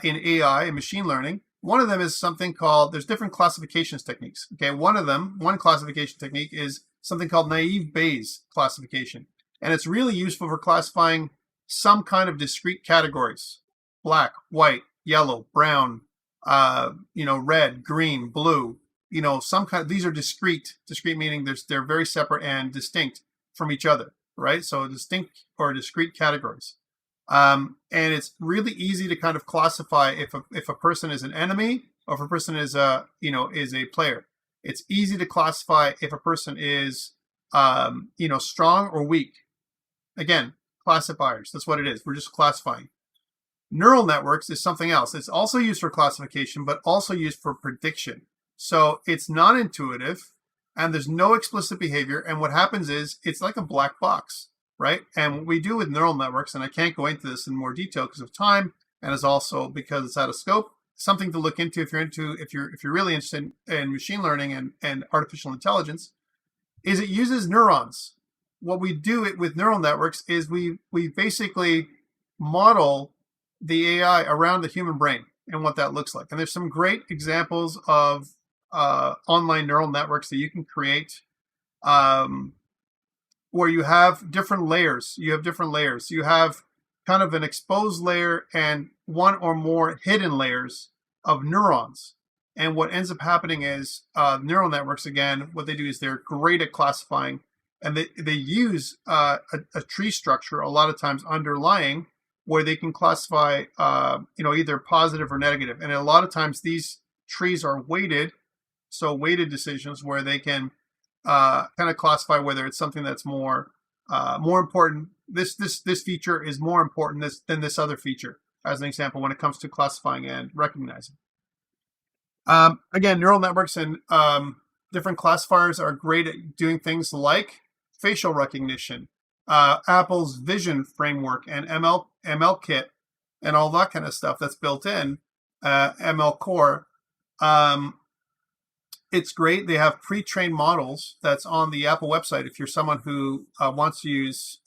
in AI and machine learning. One of them is something called, there's different classifications techniques. Okay, one classification technique is something called naive Bayes classification. And it's really useful for classifying some kind of discrete categories: black, white, yellow, brown, red, green, blue. Some kind of, these are discrete meaning they're very separate and distinct from each other. Right? So distinct or discrete categories. And it's really easy to kind of classify if a person is an enemy or if a person is a player. It's easy to classify if a person is, strong or weak. Again, classifiers. That's what it is. We're just classifying. Neural networks is something else. It's also used for classification, but also used for prediction. So it's non-intuitive. And there's no explicit behavior. And what happens is it's like a black box, right? And what we do with neural networks, and I can't go into this in more detail because of time, and it's also because it's out of scope, something to look into if you're really interested in machine learning and artificial intelligence, is it uses neurons. What we do with neural networks is we basically model the AI around the human brain and what that looks like. And there's some great examples of online neural networks that you can create where you have different layers. You have kind of an exposed layer and one or more hidden layers of neurons. And what ends up happening is neural networks, again, what they do is they're great at classifying, and they use a tree structure a lot of times underlying where they can classify either positive or negative. And a lot of times these trees are weighted. So weighted decisions where they can kind of classify whether it's something that's more important this feature is more important than this other feature, as an example, when it comes to classifying and recognizing. Again, neural networks and different classifiers are great at doing things like facial recognition, Apple's Vision framework and ML Kit, and all that kind of stuff that's built in, ML Core. It's great. They have pre-trained models that's on the Apple website. If you're someone who wants to use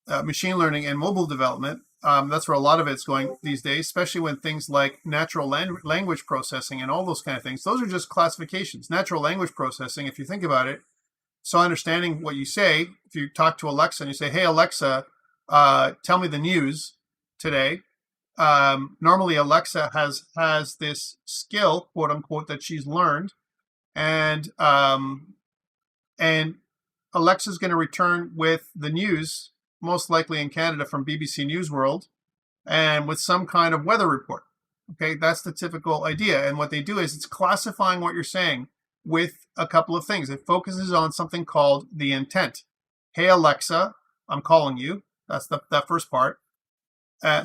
machine learning and mobile development, that's where a lot of it's going these days, especially when things like natural language processing and all those kind of things. Those are just classifications. Natural language processing, if you think about it, so understanding what you say, if you talk to Alexa and you say, hey, Alexa, tell me the news today. Normally, Alexa has this skill, quote unquote, that she's learned, and Alexa's going to return with the news, most likely in Canada from BBC News World, and with some kind of weather report. Okay, that's the typical idea. And what they do is it's classifying what you're saying with a couple of things. It focuses on something called the intent. Hey, Alexa, I'm calling you. That's that first part.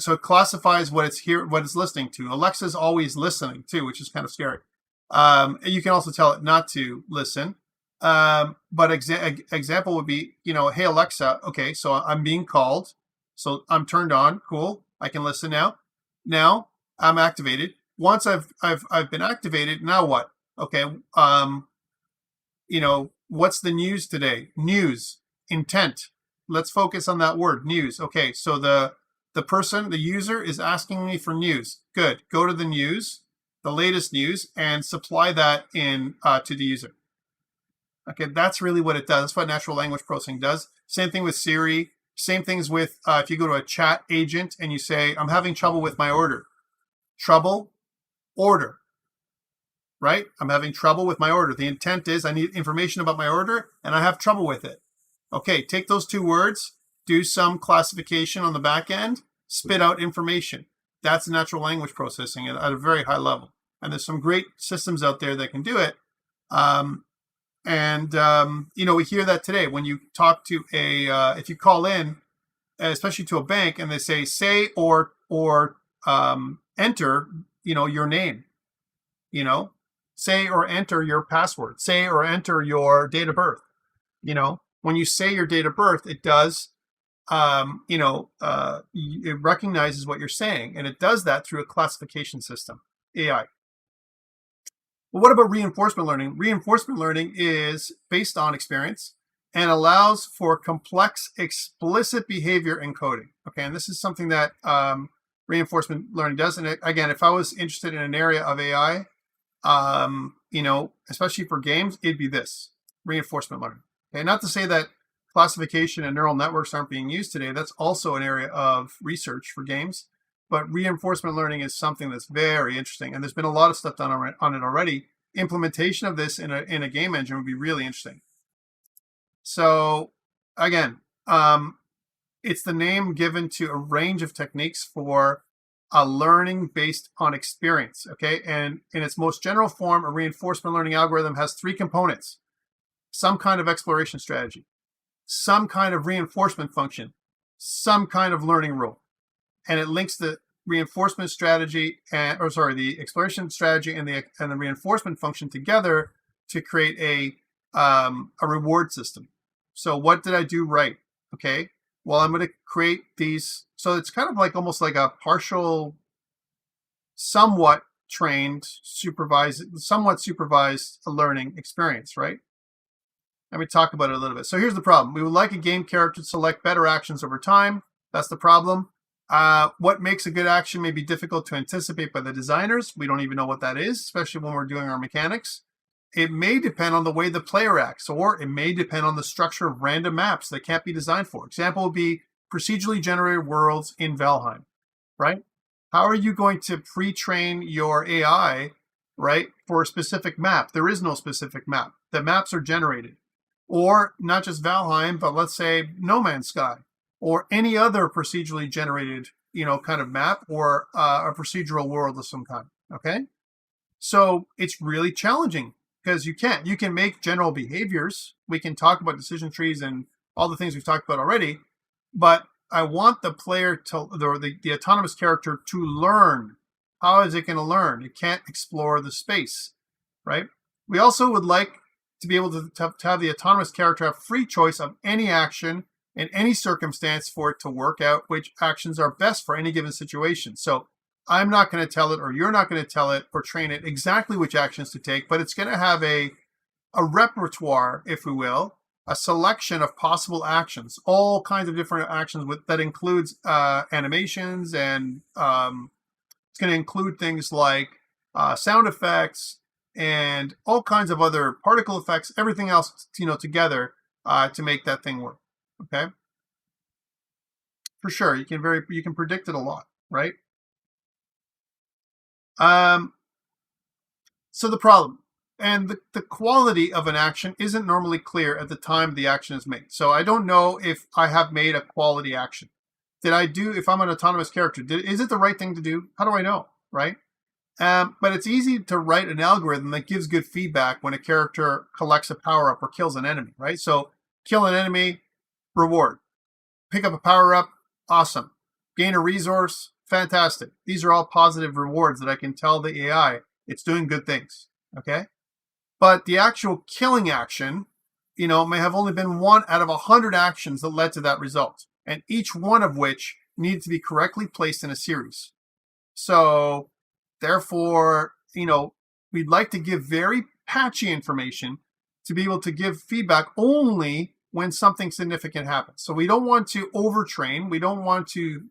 So it classifies what it's listening to. Alexa's always listening too, which is kind of scary. You can also tell it not to listen. But example would be, hey, Alexa, okay, so I'm being called. So I'm turned on. Cool. I can listen now. Now I'm activated. Once I've been activated, now what? Okay. What's the news today? News, intent. Let's focus on that word, news. Okay. So the user is asking me for news. Good. Go to the news, the latest news, and supply that in to the user. Okay, that's really what it does. That's what natural language processing does. Same thing with Siri. Same things with if you go to a chat agent and you say, I'm having trouble with my order. Trouble, order. Right? I'm having trouble with my order. The intent is I need information about my order and I have trouble with it. Okay, take those two words, do some classification on the back end, spit out information. That's natural language processing at a very high level. And there's some great systems out there that can do it. We hear that today when you talk to if you call in, especially to a bank, and they say or enter, your name, say or enter your password, say or enter your date of birth. When you say your date of birth, it does, it recognizes what you're saying, and it does that through a classification system, AI. Well, what about reinforcement learning? Reinforcement learning is based on experience and allows for complex, explicit behavior encoding. Okay, and this is something that reinforcement learning does. And again, if I was interested in an area of AI, especially for games, it'd be this, reinforcement learning. Okay, not to say that classification and neural networks aren't being used today. That's also an area of research for games. But reinforcement learning is something that's very interesting, and there's been a lot of stuff done on it already. Implementation of this in a game engine would be really interesting. So again, it's the name given to a range of techniques for a learning based on experience. Okay, and in its most general form, a reinforcement learning algorithm has three components: some kind of exploration strategy, some kind of reinforcement function, some kind of learning rule. And it links the reinforcement strategy the exploration strategy and the reinforcement function together to create a reward system. So what did I do right? Okay, well, I'm going to create these. So it's kind of like almost like a partial, somewhat trained, somewhat supervised learning experience, right? Let me talk about it a little bit. So here's the problem. We would like a game character to select better actions over time. That's the problem. What makes a good action may be difficult to anticipate by the designers. We don't even know what that is, especially when we're doing our mechanics. It may depend on the way the player acts, or it may depend on the structure of random maps that can't be designed for. Example would be procedurally generated worlds in Valheim, right? How are you going to pre-train your AI, right, for a specific map? There is no specific map. The maps are generated. Or not just Valheim, but let's say No Man's Sky, or any other procedurally generated, kind of map, or a procedural world of some kind, okay? So it's really challenging because you can make general behaviors. We can talk about decision trees and all the things we've talked about already, but I want the player to, the autonomous character to learn. How is it going to learn? It can't explore the space, right? We also would like to be able to have the autonomous character have free choice of any action in any circumstance for it to work out which actions are best for any given situation. So I'm not going to tell it, or you're not going to tell it or train it exactly which actions to take, but it's going to have a repertoire, if we will, a selection of possible actions, all kinds of different actions that includes animations, and it's going to include things like sound effects and all kinds of other particle effects, everything else, together to make that thing work. Okay, for sure, you can predict it a lot, right? So the problem and the quality of an action isn't normally clear at the time the action is made. So I don't know if I have made a quality action. If I'm an autonomous character, is it the right thing to do? How do I know, right? But it's easy to write an algorithm that gives good feedback when a character collects a power-up or kills an enemy, right? So kill an enemy, reward. Pick up a power-up, awesome. Gain a resource, fantastic. These are all positive rewards that I can tell the AI it's doing good things, okay? But the actual killing action, may have only been 1 out of 100 actions that led to that result, and each one of which needed to be correctly placed in a series. So therefore, we'd like to give very patchy information to be able to give feedback only when something significant happens. So we don't want to overtrain. We don't want to,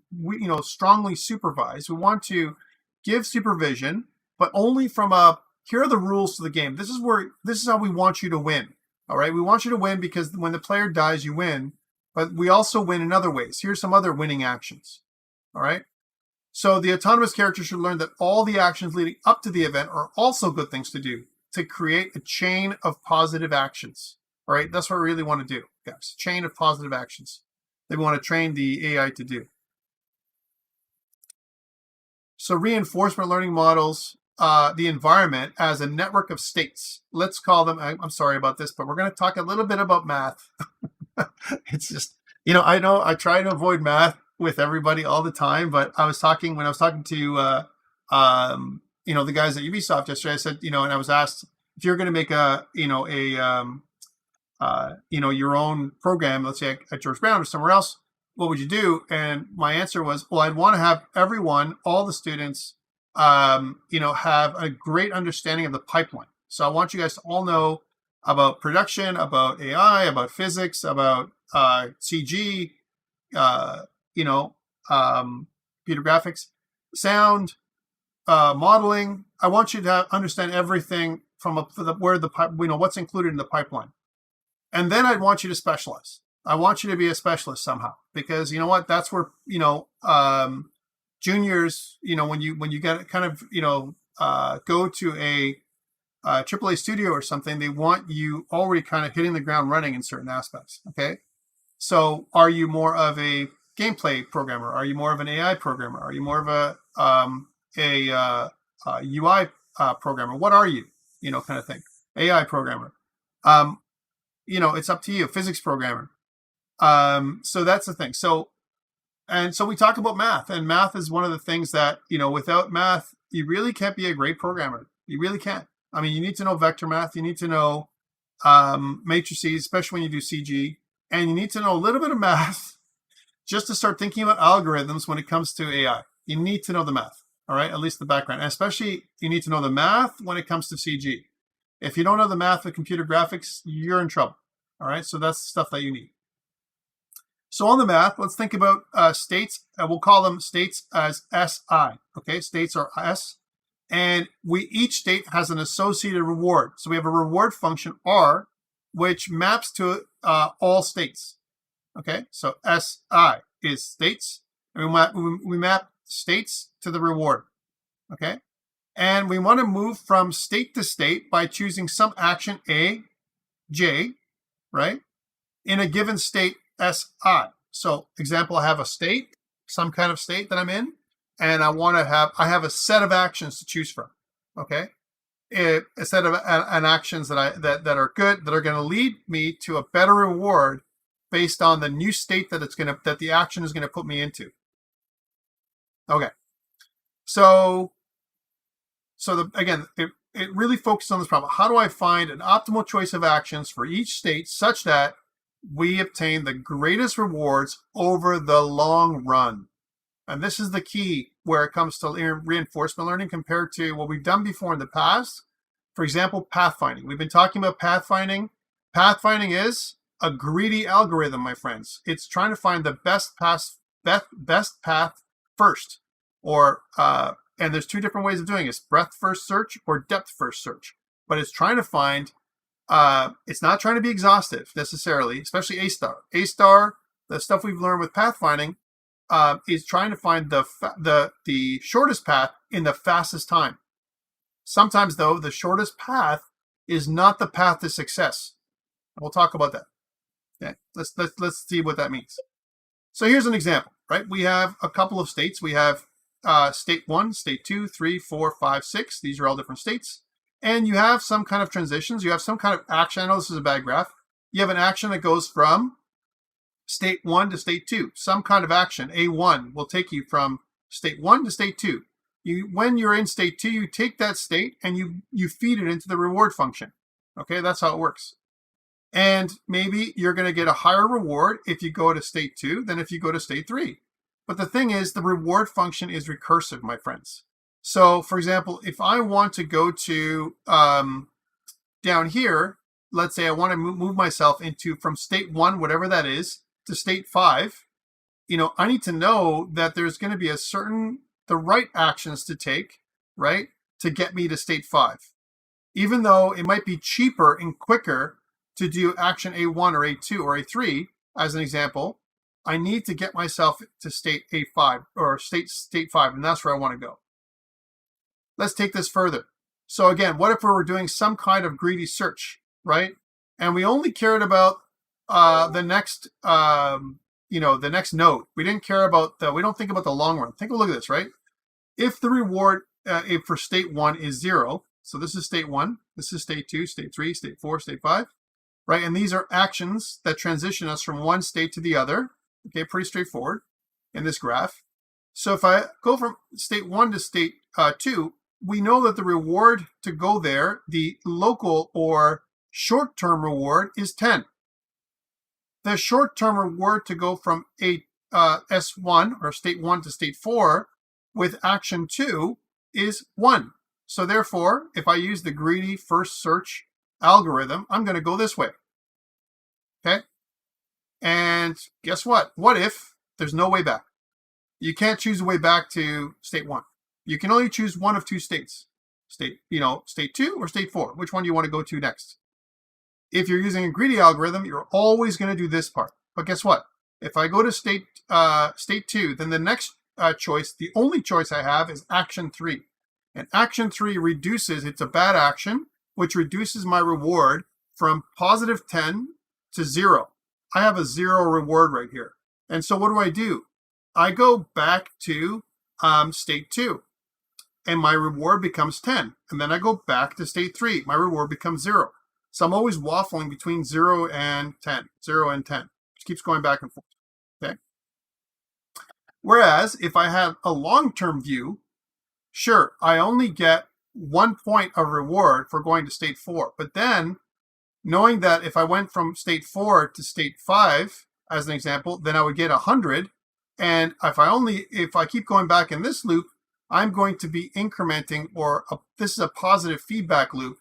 strongly supervise. We want to give supervision, but only from here are the rules to the game. This is how we want you to win. All right. We want you to win because when the player dies, you win, but we also win in other ways. Here's some other winning actions. All right. So the autonomous character should learn that all the actions leading up to the event are also good things to do to create a chain of positive actions. All right. That's what we really want to do, guys. Chain of positive actions that we want to train the AI to do. So reinforcement learning models the environment as a network of states. Let's call them, I'm sorry about this, but we're going to talk a little bit about math. It's just, I know I try to avoid math with everybody all the time, but when I was talking to, the guys at Ubisoft yesterday, I said, and I was asked if you're going to make your own program, let's say at George Brown or somewhere else, what would you do? And my answer was, well, I'd want to have all the students, have a great understanding of the pipeline. So I want you guys to all know about production, about AI, about physics, about CG, computer graphics, sound, modeling. I want you to understand everything from what's included in the pipeline. And then I'd want you to specialize. I want you to be a specialist somehow, because you know what? That's where, juniors, when you get kind of, go to a AAA studio or something, they want you already kind of hitting the ground running in certain aspects. Okay. So are you more of a gameplay programmer? Are you more of an AI programmer? Are you more of a UI programmer? What are you, kind of thing? AI programmer. It's up to you. Physics programmer. So that's the thing. So we talk about math, and math is one of the things that, without math, you really can't be a great programmer. You really can't. I mean, you need to know vector math. You need to know matrices, especially when you do CG, and you need to know a little bit of math just to start thinking about algorithms when it comes to AI. You need to know the math, all right? At least the background. And especially, you need to know the math when it comes to CG. If you don't know the math with computer graphics, you're in trouble, all right? So that's the stuff that you need. So on the math, let's think about states. We'll call them states as SI. Okay, states are S, and each state has an associated reward. So we have a reward function R, which maps to all states. Okay, so SI is states, and we map states to the reward. Okay, and we want to move from state to state by choosing some action A, J, right, in a given state SI. So example, I have a state, some kind of state that I'm in, and I have a set of actions to choose from. Okay, a set of actions that are good, that are going to lead me to a better reward based on the new state that the action is going to put me into. Okay. Again, it really focuses on this problem. How do I find an optimal choice of actions for each state such that we obtain the greatest rewards over the long run? And this is the key where it comes to reinforcement learning compared to what we've done before in the past. For example, pathfinding. We've been talking about pathfinding. Pathfinding is a greedy algorithm, my friends. It's trying to find the best path first. And there's two different ways of doing it: breadth first search or depth first search. But it's trying to find, it's not trying to be exhaustive necessarily, especially A-star. A-star, the stuff we've learned with pathfinding, is trying to find the shortest path in the fastest time. Sometimes, though, the shortest path is not the path to success. We'll talk about that. Okay, let's see what that means. So here's an example, right? We have a couple of states. We have state 1, state 2, 3, 4, 5, 6. These are all different states. And you have some kind of transitions. You have some kind of action. I know this is a bad graph. You have an action that goes from state 1 to state 2. Some kind of action, A1, will take you from state 1 to state 2. When you're in state 2, you take that state and you feed it into the reward function. Okay, that's how it works. And maybe you're going to get a higher reward if you go to state 2 than if you go to state 3. But the thing is, the reward function is recursive, my friends. So, for example, if I want to go to down here, let's say I want to move myself from state 1, whatever that is, to state 5, I need to know that there's going to be the right actions to take, right, to get me to state 5. Even though it might be cheaper and quicker to do action A1 or A2 or A3, as an example, I need to get myself to state A5 or state 5, and that's where I want to go. Let's take this further. So again, what if we were doing some kind of greedy search, right? And we only cared about the next node. We didn't care about we don't think about the long run. Take a look at this, right? If the reward for state 1 is 0, so this is state 1, this is state 2, state 3, state 4, state 5, right? And these are actions that transition us from one state to the other. Okay, pretty straightforward in this graph. So if I go from state 1 to state 2, we know that the reward to go there, the local or short-term reward, is 10. The short-term reward to go from S1 or state 1 to state 4 with action 2 is 1. So therefore, if I use the greedy first search algorithm, I'm going to go this way. Okay? And guess what? What if there's no way back? You can't choose a way back to state 1. You can only choose one of two states. State 2 or state 4. Which one do you want to go to next? If you're using a greedy algorithm, you're always going to do this part. But guess what? If I go to state 2, then the next choice, the only choice I have, is action 3. And action 3 reduces, it's a bad action, which reduces my reward from positive 10 to 0. I have a 0 reward right here. And so what do? I go back to state 2. And my reward becomes 10. And then I go back to state 3. My reward becomes 0. So I'm always waffling between 0 and 10. 0 and 10. It keeps going back and forth. Okay. Whereas if I have a long-term view, sure, I only get 1 point of reward for going to state 4. But then, knowing that if I went from state 4 to state 5, as an example, then I would get 100. And if I keep going back in this loop, I'm going to be incrementing, this is a positive feedback loop.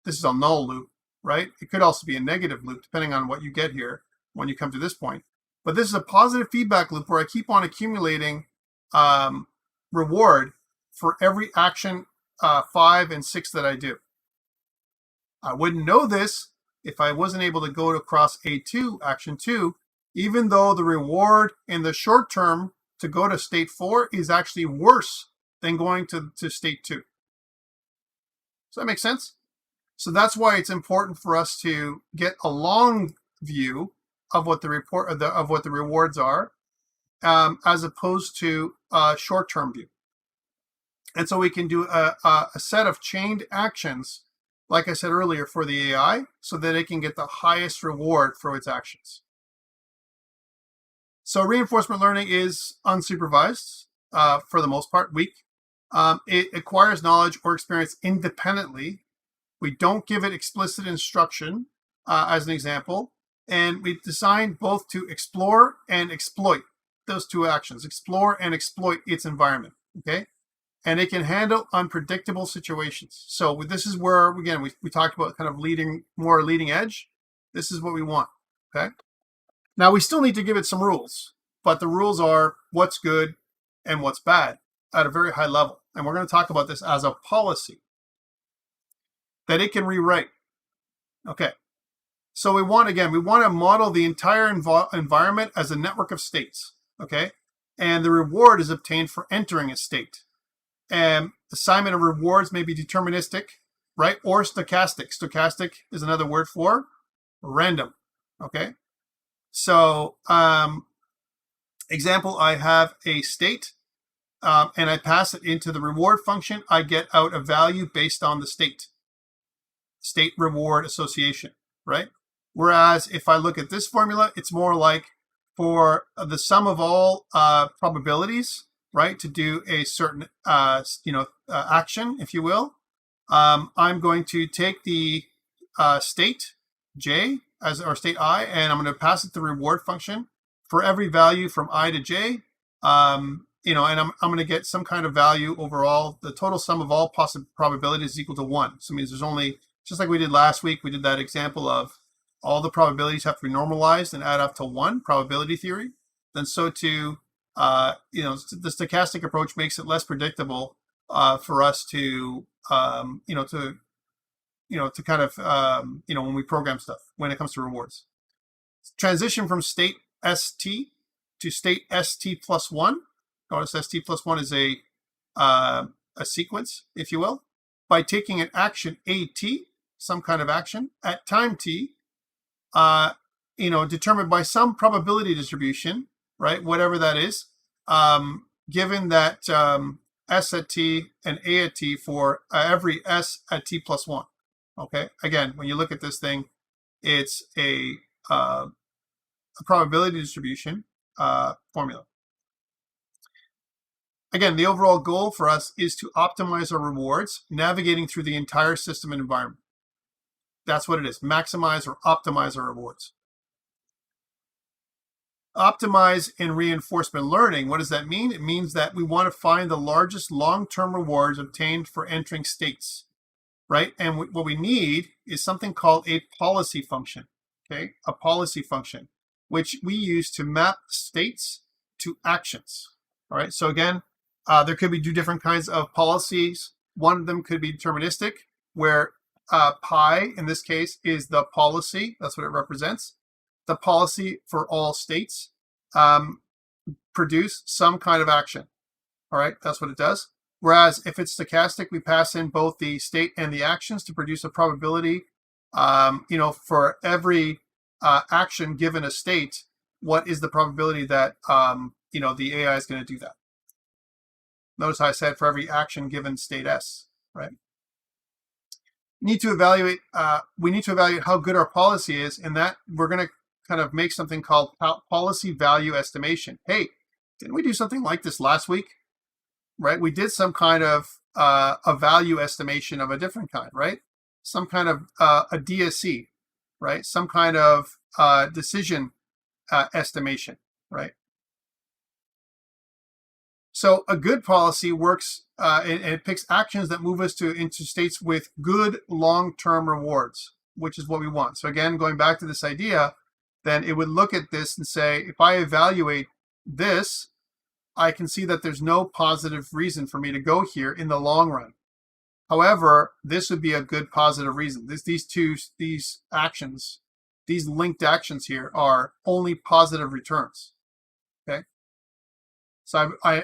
This is a null loop, right? It could also be a negative loop, depending on what you get here when you come to this point. But this is a positive feedback loop where I keep on accumulating reward for every action 5 and 6 that I do. I wouldn't know this if I wasn't able to go across A2, action 2, even though the reward in the short term to go to state 4 is actually worse than going to state 2. Does that make sense? So that's why it's important for us to get a long view of what the rewards are, as opposed to a short-term view. And so we can do a set of chained actions, like I said earlier, for the AI, so that it can get the highest reward for its actions. So reinforcement learning is unsupervised for the most part, weak. It acquires knowledge or experience independently. We don't give it explicit instruction, as an example. And we've designed both to explore and exploit those two actions, explore and exploit its environment, okay? And it can handle unpredictable situations. So this is where, again, we talked about kind of more leading edge. This is what we want, okay? Now, we still need to give it some rules, but the rules are what's good and what's bad at a very high level. And we're going to talk about this as a policy that it can rewrite. Okay. So we want to model the entire environment as a network of states. Okay. And the reward is obtained for entering a state. And assignment of rewards may be deterministic, right? Or stochastic. Stochastic is another word for random. Okay. So, example, I have a state, and I pass it into the reward function. I get out a value based on the state reward association, right? Whereas if I look at this formula, it's more like for the sum of all probabilities, right, to do a certain action, if you will. I'm going to take the state J or state I, and I'm going to pass it the reward function for every value from I to J. And I'm going to get some kind of value overall. The total sum of all possible probabilities is equal to 1. So it means there's only, just like we did last week, we did that example of all the probabilities have to be normalized and add up to 1, probability theory. Then so too, the stochastic approach makes it less predictable for us to kind of, when we program stuff, when it comes to rewards. Transition from state ST to state ST plus 1. Notice ST plus 1 is a sequence, if you will. By taking an action AT, some kind of action, at time T, determined by some probability distribution, right, whatever that is, given that S at T and A at T for every S at T plus 1. Okay, again, when you look at this thing, it's a probability distribution formula. Again, the overall goal for us is to optimize our rewards, navigating through the entire system and environment. That's what it is, maximize or optimize our rewards. Optimize in reinforcement learning, what does that mean? It means that we want to find the largest long-term rewards obtained for entering states, right? And what we need is something called a policy function, okay? A policy function, which we use to map states to actions, all right? So again, there could be two different kinds of policies. One of them could be deterministic, where pi, in this case, is the policy. That's what it represents. The policy for all states produce some kind of action. All right, that's what it does. Whereas if it's stochastic, we pass in both the state and the actions to produce a probability. For every action given a state, what is the probability that the AI is going to do that? Notice how I said for every action given state S, right? We need to evaluate how good our policy is, and that we're going to kind of make something called policy value estimation. Hey, didn't we do something like this last week? Right? We did some kind of a value estimation of a different kind, right? Some kind of a DSC, right? Some kind of decision estimation, right? So a good policy works, and it picks actions that move us into states with good long-term rewards, which is what we want. So again, going back to this idea, then it would look at this and say, if I evaluate this, I can see that there's no positive reason for me to go here in the long run. However, this would be a good positive reason. These actions, these linked actions here are only positive returns. Okay. So I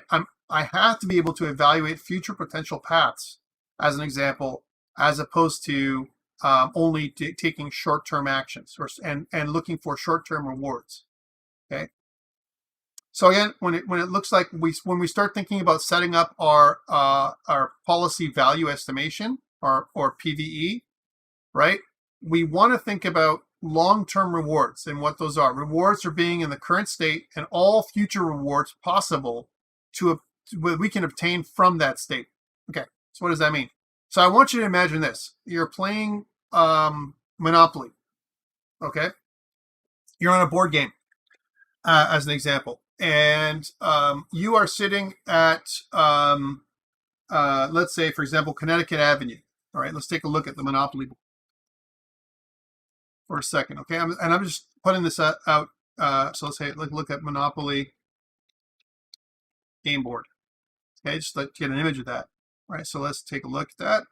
have to be able to evaluate future potential paths, as an example, as opposed to only taking short-term actions and looking for short-term rewards. Okay. So again, when it looks like when we start thinking about setting up our policy value estimation or PVE, right? We want to think about long-term rewards. And what those are, rewards are being in the current state and all future rewards possible we can obtain from that state. Okay, so what does that mean? So I want you to imagine this. You're playing Monopoly. Okay, you're on a board game, as an example, and you are sitting at, let's say, for example, Connecticut Avenue. All right, let's take a look at the Monopoly board for a second. Okay, I'm just putting this out. So let's say, look at Monopoly game board. Okay, just to get an image of that. All right, so let's take a look at that.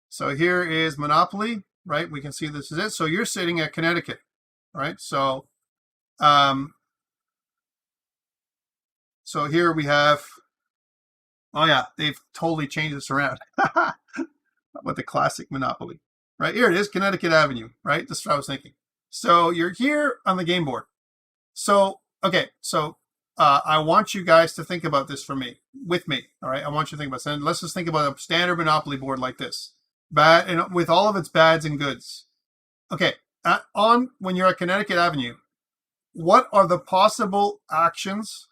So here is Monopoly, right? We can see this is it. So you're sitting at Connecticut, right? So, so here we have, oh yeah, they've totally changed this around with the classic Monopoly, right? Here it is, Connecticut Avenue, right? That's what I was thinking. So you're here on the game board. So, okay, so I want you guys to think about this with me, all right? I want you to think about this. And let's just think about a standard Monopoly board like this, with all of its bads and goods. Okay, when you're at Connecticut Avenue, what are the possible actions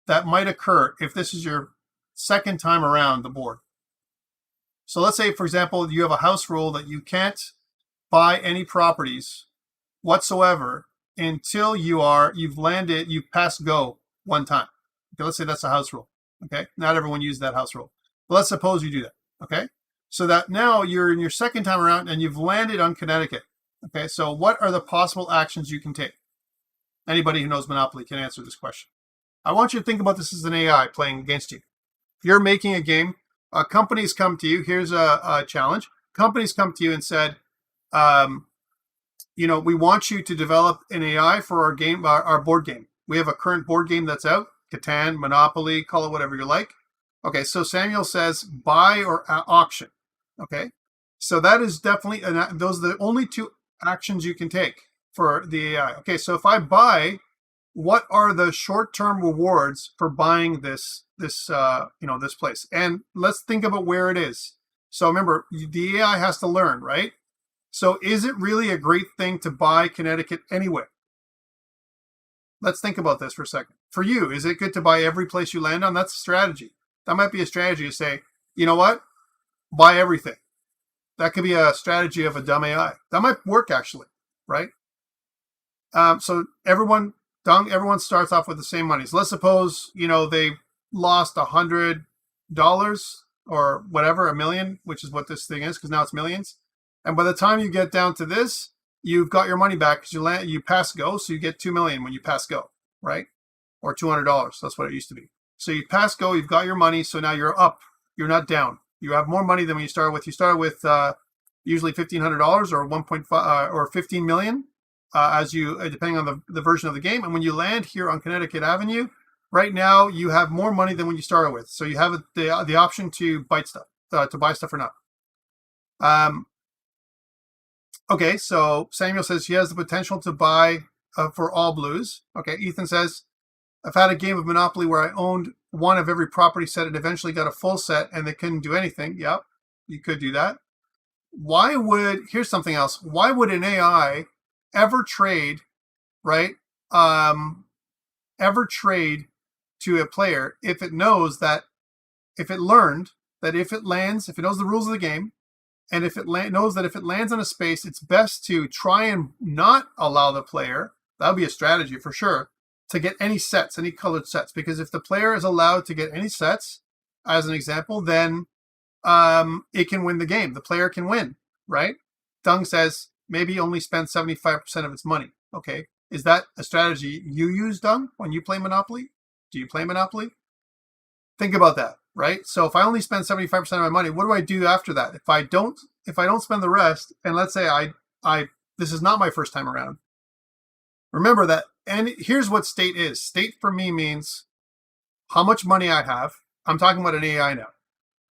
that might occur if this is your second time around the board? So let's say, for example, you have a house rule that you can't buy any properties whatsoever until you've passed go one time. Okay, let's say that's a house rule. Okay, not everyone uses that house rule, but let's suppose you do that. Okay, so that now you're in your second time around and you've landed on Connecticut. Okay, so what are the possible actions you can take? Anybody who knows Monopoly can answer this question. I want you to think about this as an AI playing against you. If you're making a game, companies come to you. Here's a challenge. Companies come to you and said, we want you to develop an AI for our game, our board game. We have a current board game that's out, Catan, Monopoly, call it whatever you like. Okay, so Samuel says buy or auction. Okay, so that is definitely, those are the only two actions you can take for the AI. Okay, so if I buy, what are the short-term rewards for buying this place? And let's think about where it is. So remember, the AI has to learn, right? So is it really a great thing to buy Connecticut anyway? Let's think about this for a second. For you, is it good to buy every place you land on? That's a strategy. That might be a strategy to say, you know what? Buy everything. That could be a strategy of a dumb AI. That might work actually, right? So everyone starts off with the same money. So let's suppose, they lost $100 or whatever, $1 million, which is what this thing is, because now it's millions. And by the time you get down to this, you've got your money back because you pass go, so you get $2 million when you pass go, right? Or $200. That's what it used to be. So you pass go, you've got your money, so now you're up. You're not down. You have more money than when you started with. You started with usually $1,500 or 1.5 or 15 million, depending on the version of the game. And when you land here on Connecticut Avenue, right now you have more money than when you started with. So you have the option to buy stuff or not. Okay, so Samuel says he has the potential to buy for all blues. Okay, Ethan says, I've had a game of Monopoly where I owned one of every property set and eventually got a full set and they couldn't do anything. Yep, you could do that. Here's something else. Why would an AI ever trade, right? Ever trade to a player if it knows that, if it learned that if it knows the rules of the game, and if it knows that if it lands on a space, it's best to try and not allow the player, that would be a strategy for sure, to get any colored sets. Because if the player is allowed to get any sets, as an example, then it can win the game. The player can win, right? Dung says maybe only spend 75% of its money. Okay, is that a strategy you use, Dung, when you play Monopoly? Do you play Monopoly? Think about that, right? So if I only spend 75% of my money, what do I do after that? If I don't spend the rest, and let's say this is not my first time around, remember that, and here's what state is. State for me means how much money I have. I'm talking about an AI now.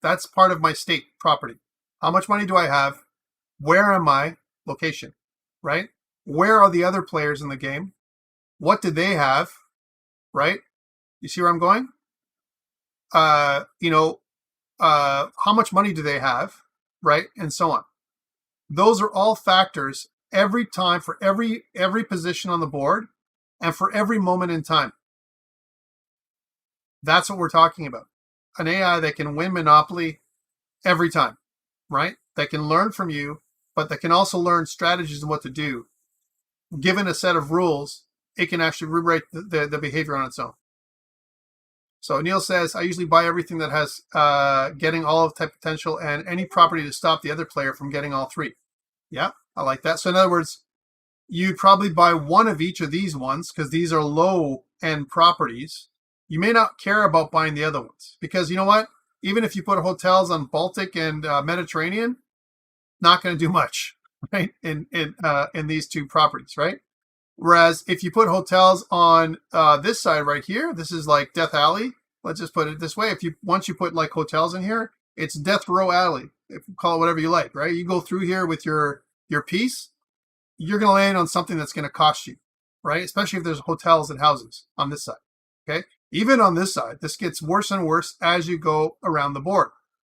That's part of my state property. How much money do I have? Where am I? Location, right? Where are the other players in the game? What do they have, right? You see where I'm going? How much money do they have, right? And so on. Those are all factors every time for every position on the board and for every moment in time. That's what we're talking about. An AI that can win Monopoly every time, right? That can learn from you, but that can also learn strategies and what to do. Given a set of rules, it can actually rewrite the behavior on its own. So Neil says, I usually buy everything that has getting all of type potential and any property to stop the other player from getting all three. Yeah, I like that. So in other words, you'd probably buy one of each of these ones because these are low end properties. You may not care about buying the other ones because you know what? Even if you put hotels on Baltic and Mediterranean, not going to do much, right? In these two properties, right? Whereas if you put hotels on this side right here, this is like Death Alley. Let's just put it this way: once you put like hotels in here, it's Death Row Alley. If you call it whatever you like, right? You go through here with your piece, you're going to land on something that's going to cost you, right? Especially if there's hotels and houses on this side. Okay, even on this side, this gets worse and worse as you go around the board.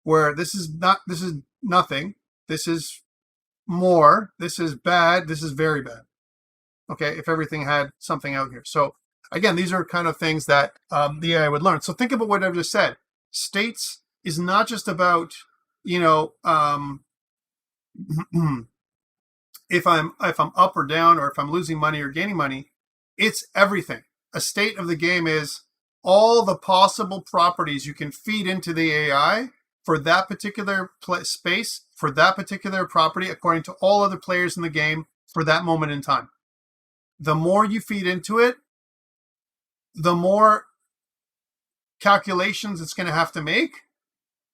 Where this is nothing. This is more. This is bad. This is very bad. Okay, if everything had something out here. So again, these are kind of things that the AI would learn. So think about what I've just said. States is not just about, you know, if I'm up or down, or if I'm losing money or gaining money. It's everything. A state of the game is all the possible properties you can feed into the AI for that particular space, for that particular property, according to all other players in the game for that moment in time. The more you feed into it, the more calculations it's going to have to make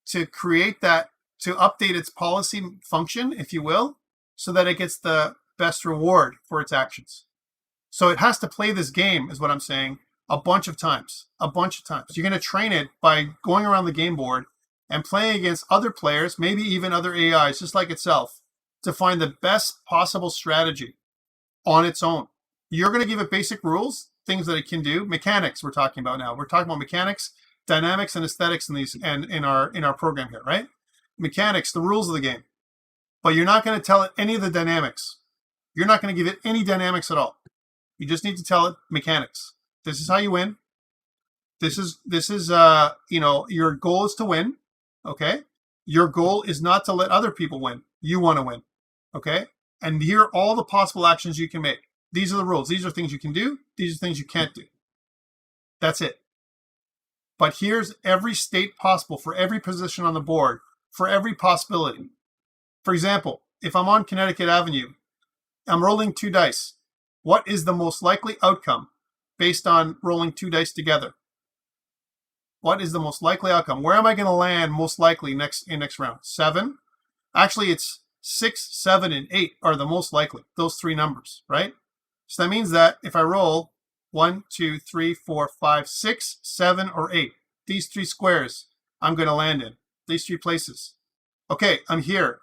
to create that, to update its policy function, if you will, so that it gets the best reward for its actions. So it has to play this game, is what I'm saying, a bunch of times. You're going to train it by going around the game board and playing against other players, maybe even other AIs, just like itself, to find the best possible strategy on its own. You're going to give it basic rules, things that it can do. Mechanics we're talking about now. We're talking about mechanics, dynamics, and aesthetics in these, and in our program here, right? Mechanics, the rules of the game. But you're not going to tell it any of the dynamics. You're not going to give it any dynamics at all. You just need to tell it mechanics. This is how you win. This is you know, your goal is to win. Okay? Your goal is not to let other people win. You want to win. Okay? And here are all the possible actions you can make. These are the rules. These are things you can do. These are things you can't do. That's it. But here's every state possible for every position on the board, for every possibility. For example, if I'm on Connecticut Avenue, I'm rolling 2 dice. What is the most likely outcome based on rolling 2 dice together? What is the most likely outcome? Where am I going to land most likely next round? 7? Actually, it's 6, 7, and 8 are the most likely. Those 3 numbers, right? So that means that if I roll 1, 2, 3, 4, 5, 6, 7, or 8, these 3 squares I'm going to land in. These 3 places. Okay, I'm here.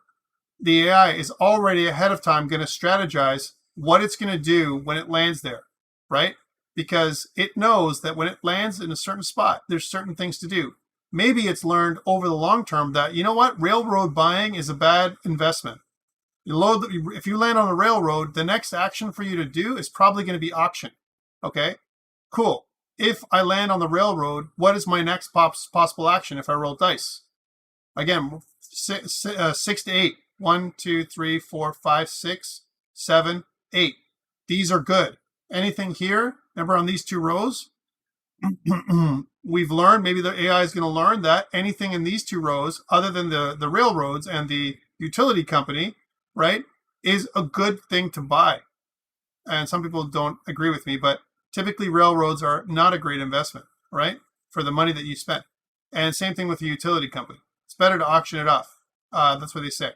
The AI is already ahead of time going to strategize what it's going to do when it lands there, right? Because it knows that when it lands in a certain spot, there's certain things to do. Maybe it's learned over the long term that, you know what, railroad buying is a bad investment. If you land on a railroad, the next action for you to do is probably going to be auction. Okay, cool. If I land on the railroad, what is my next possible action if I roll dice? Again, 6 to 8. 1, 2, 3, 4, 5, 6, 7, 8. These are good. Anything here, remember on these 2 rows, we've learned, maybe the AI is going to learn that anything in these 2 rows, other than the railroads and the utility company, right, is a good thing to buy. And some people don't agree with me, but typically railroads are not a great investment, right, for the money that you spent. And same thing with the utility company. It's better to auction it off. That's what they say.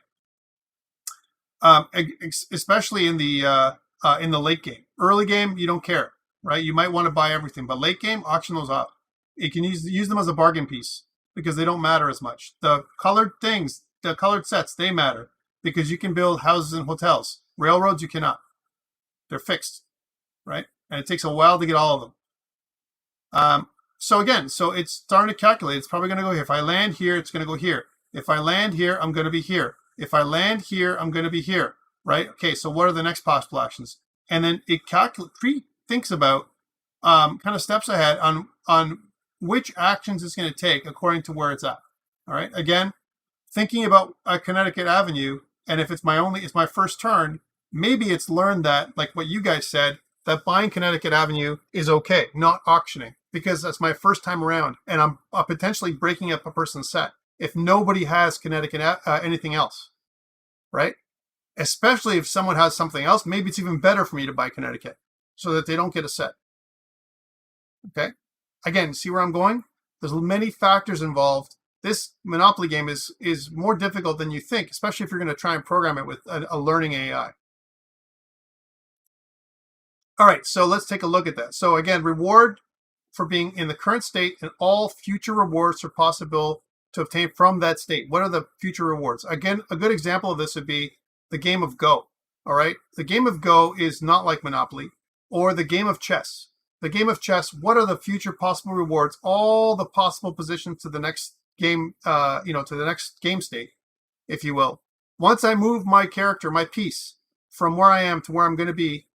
Especially in the late game. Early game, you don't care, right? You might want to buy everything, but late game, auction those off. You can use them as a bargain piece because they don't matter as much. The colored things, the colored sets, they matter because you can build houses and hotels. Railroads, you cannot. They're fixed, right? And it takes a while to get all of them. So it's starting to calculate. It's probably going to go here. If I land here, it's going to go here. If I land here, I'm going to be here. If I land here, I'm going to be here, right? Okay, so what are the next possible actions? And then it thinks about kind of steps ahead on which actions it's going to take according to where it's at. All right. Again, thinking about a Connecticut Avenue, and if it's my first turn, maybe it's learned that, like what you guys said, that buying Connecticut Avenue is okay, not auctioning, because that's my first time around, and I'm potentially breaking up a person's set if nobody has Connecticut anything else, right? Especially if someone has something else, maybe it's even better for me to buy Connecticut so that they don't get a set. Okay. Again, see where I'm going? There's many factors involved. This Monopoly game is more difficult than you think, especially if you're going to try and program it with a learning AI. All right, so let's take a look at that. So again, reward for being in the current state, and all future rewards are possible to obtain from that state. What are the future rewards? Again, a good example of this would be the game of Go. All right, the game of Go is not like Monopoly or the game of chess. The game of chess, what are the future possible rewards? All the possible positions to the next game, to the next game state, if you will. Once I move my character, my piece, from where I am to where I'm going to be,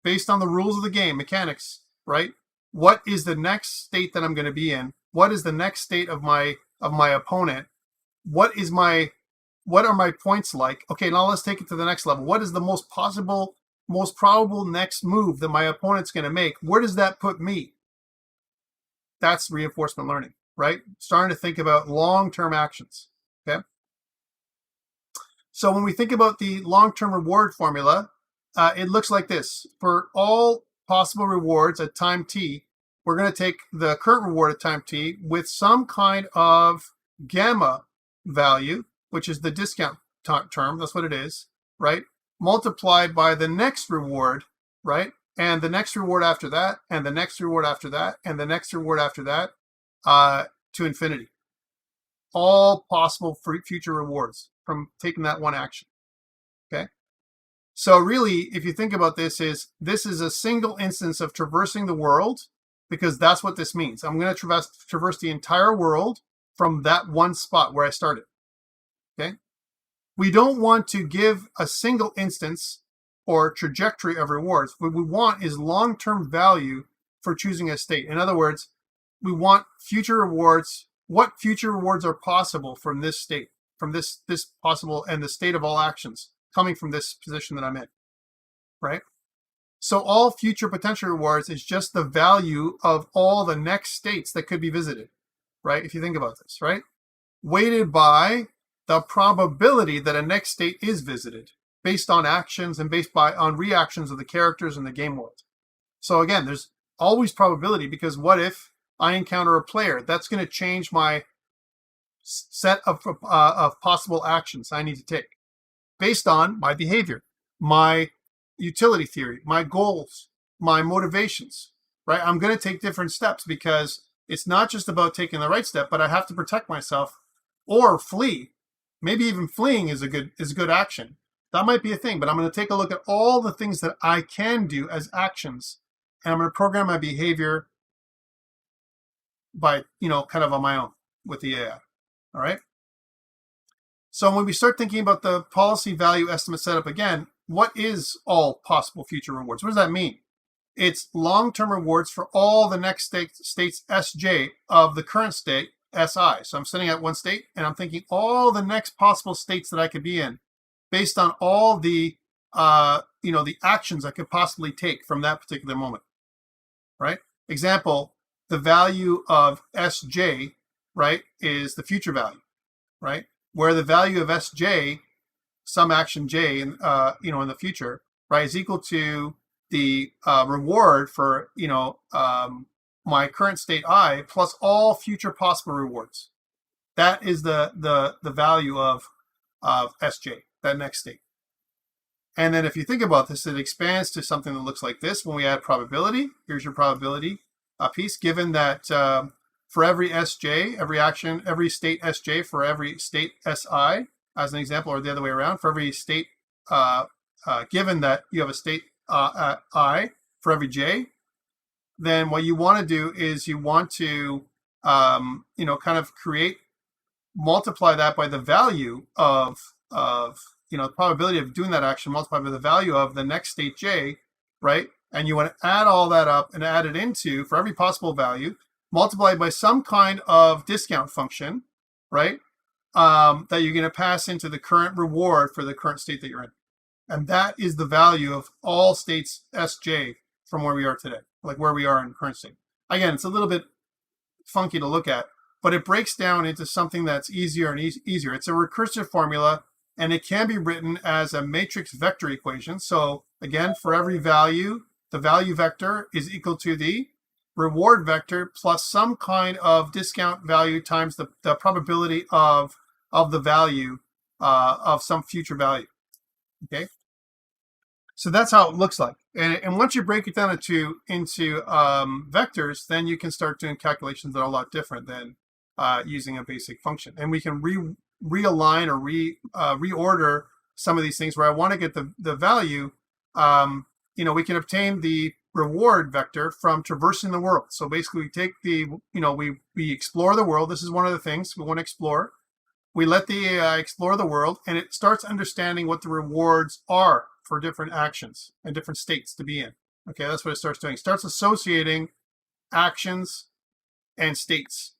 based on the rules of the game, mechanics, right? What is the next state that I'm going to be in? What is the next state of my opponent? What are my points like? Okay, now let's take it to the next level. What is the most probable next move that my opponent's going to make? Where does that put me? That's reinforcement learning, right? Starting to think about long-term actions, okay? So when we think about the long-term reward formula, it looks like this. For all possible rewards at time t, we're going to take the current reward at time t with some kind of gamma value, which is the discount term, that's what it is, right? Multiplied by the next reward, right? And the next reward after that, and the next reward after that, and the next reward after that, to infinity. All possible future rewards from taking that one action, okay? So really, if you think about this is a single instance of traversing the world, because that's what this means. I'm going to traverse the entire world from that one spot where I started, okay? We don't want to give a single instance or trajectory of rewards. What we want is long-term value for choosing a state. In other words, we want future rewards. What future rewards are possible from this state, from this possible and the state of all actions coming from this position that I'm in, right? So all future potential rewards is just the value of all the next states that could be visited, right? If you think about this, right? Weighted by the probability that a next state is visited based on actions and on reactions of the characters in the game world. So again, there's always probability, because what if I encounter a player? That's going to change my set of possible actions I need to take based on my behavior, my utility theory, my goals, my motivations, right? I'm going to take different steps, because it's not just about taking the right step, but I have to protect myself or flee. Maybe even fleeing is a good action. That might be a thing, but I'm going to take a look at all the things that I can do as actions, and I'm going to program my behavior by, kind of on my own with the AI. All right. So when we start thinking about the policy value estimate setup again, what is all possible future rewards? What does that mean? It's long-term rewards for all the next states Sj of the current state Si. So I'm sitting at one state and I'm thinking all the next possible states that I could be in based on all the the actions I could possibly take from that particular moment, right? Example, the value of Sj, right, is the future value, right? Where the value of Sj, some action j, in the future, right, is equal to the reward for my current state I plus all future possible rewards. That is the value of Sj, that next state. And then if you think about this, it expands to something that looks like this. When we add probability, here's your probability piece, given that for every Sj, every action, every state Sj for every state Si, as an example, or the other way around, for every state, given that you have a state I for every j, then what you want to do is you want to, kind of multiply that by the value of the probability of doing that action multiplied by the value of the next state j, right? And you want to add all that up and add it into, for every possible value, multiplied by some kind of discount function, right? That you're going to pass into the current reward for the current state that you're in. And that is the value of all states Sj from where we are today, like where we are in current state. Again, it's a little bit funky to look at, but it breaks down into something that's easier and easier. It's a recursive formula, and it can be written as a matrix vector equation. So again, for every value, the value vector is equal to the reward vector plus some kind of discount value times the probability of the value of some future value. Okay, so that's how it looks like. And once you break it down into vectors, then you can start doing calculations that are a lot different than using a basic function. And we can realign or reorder some of these things where I want to get the value. We can obtain the reward vector from traversing the world. So basically we take we explore the world. This is one of the things we want to explore. We let the AI explore the world, and it starts understanding what the rewards are for different actions and different states to be in. Okay, that's what it starts doing. It starts associating actions and states.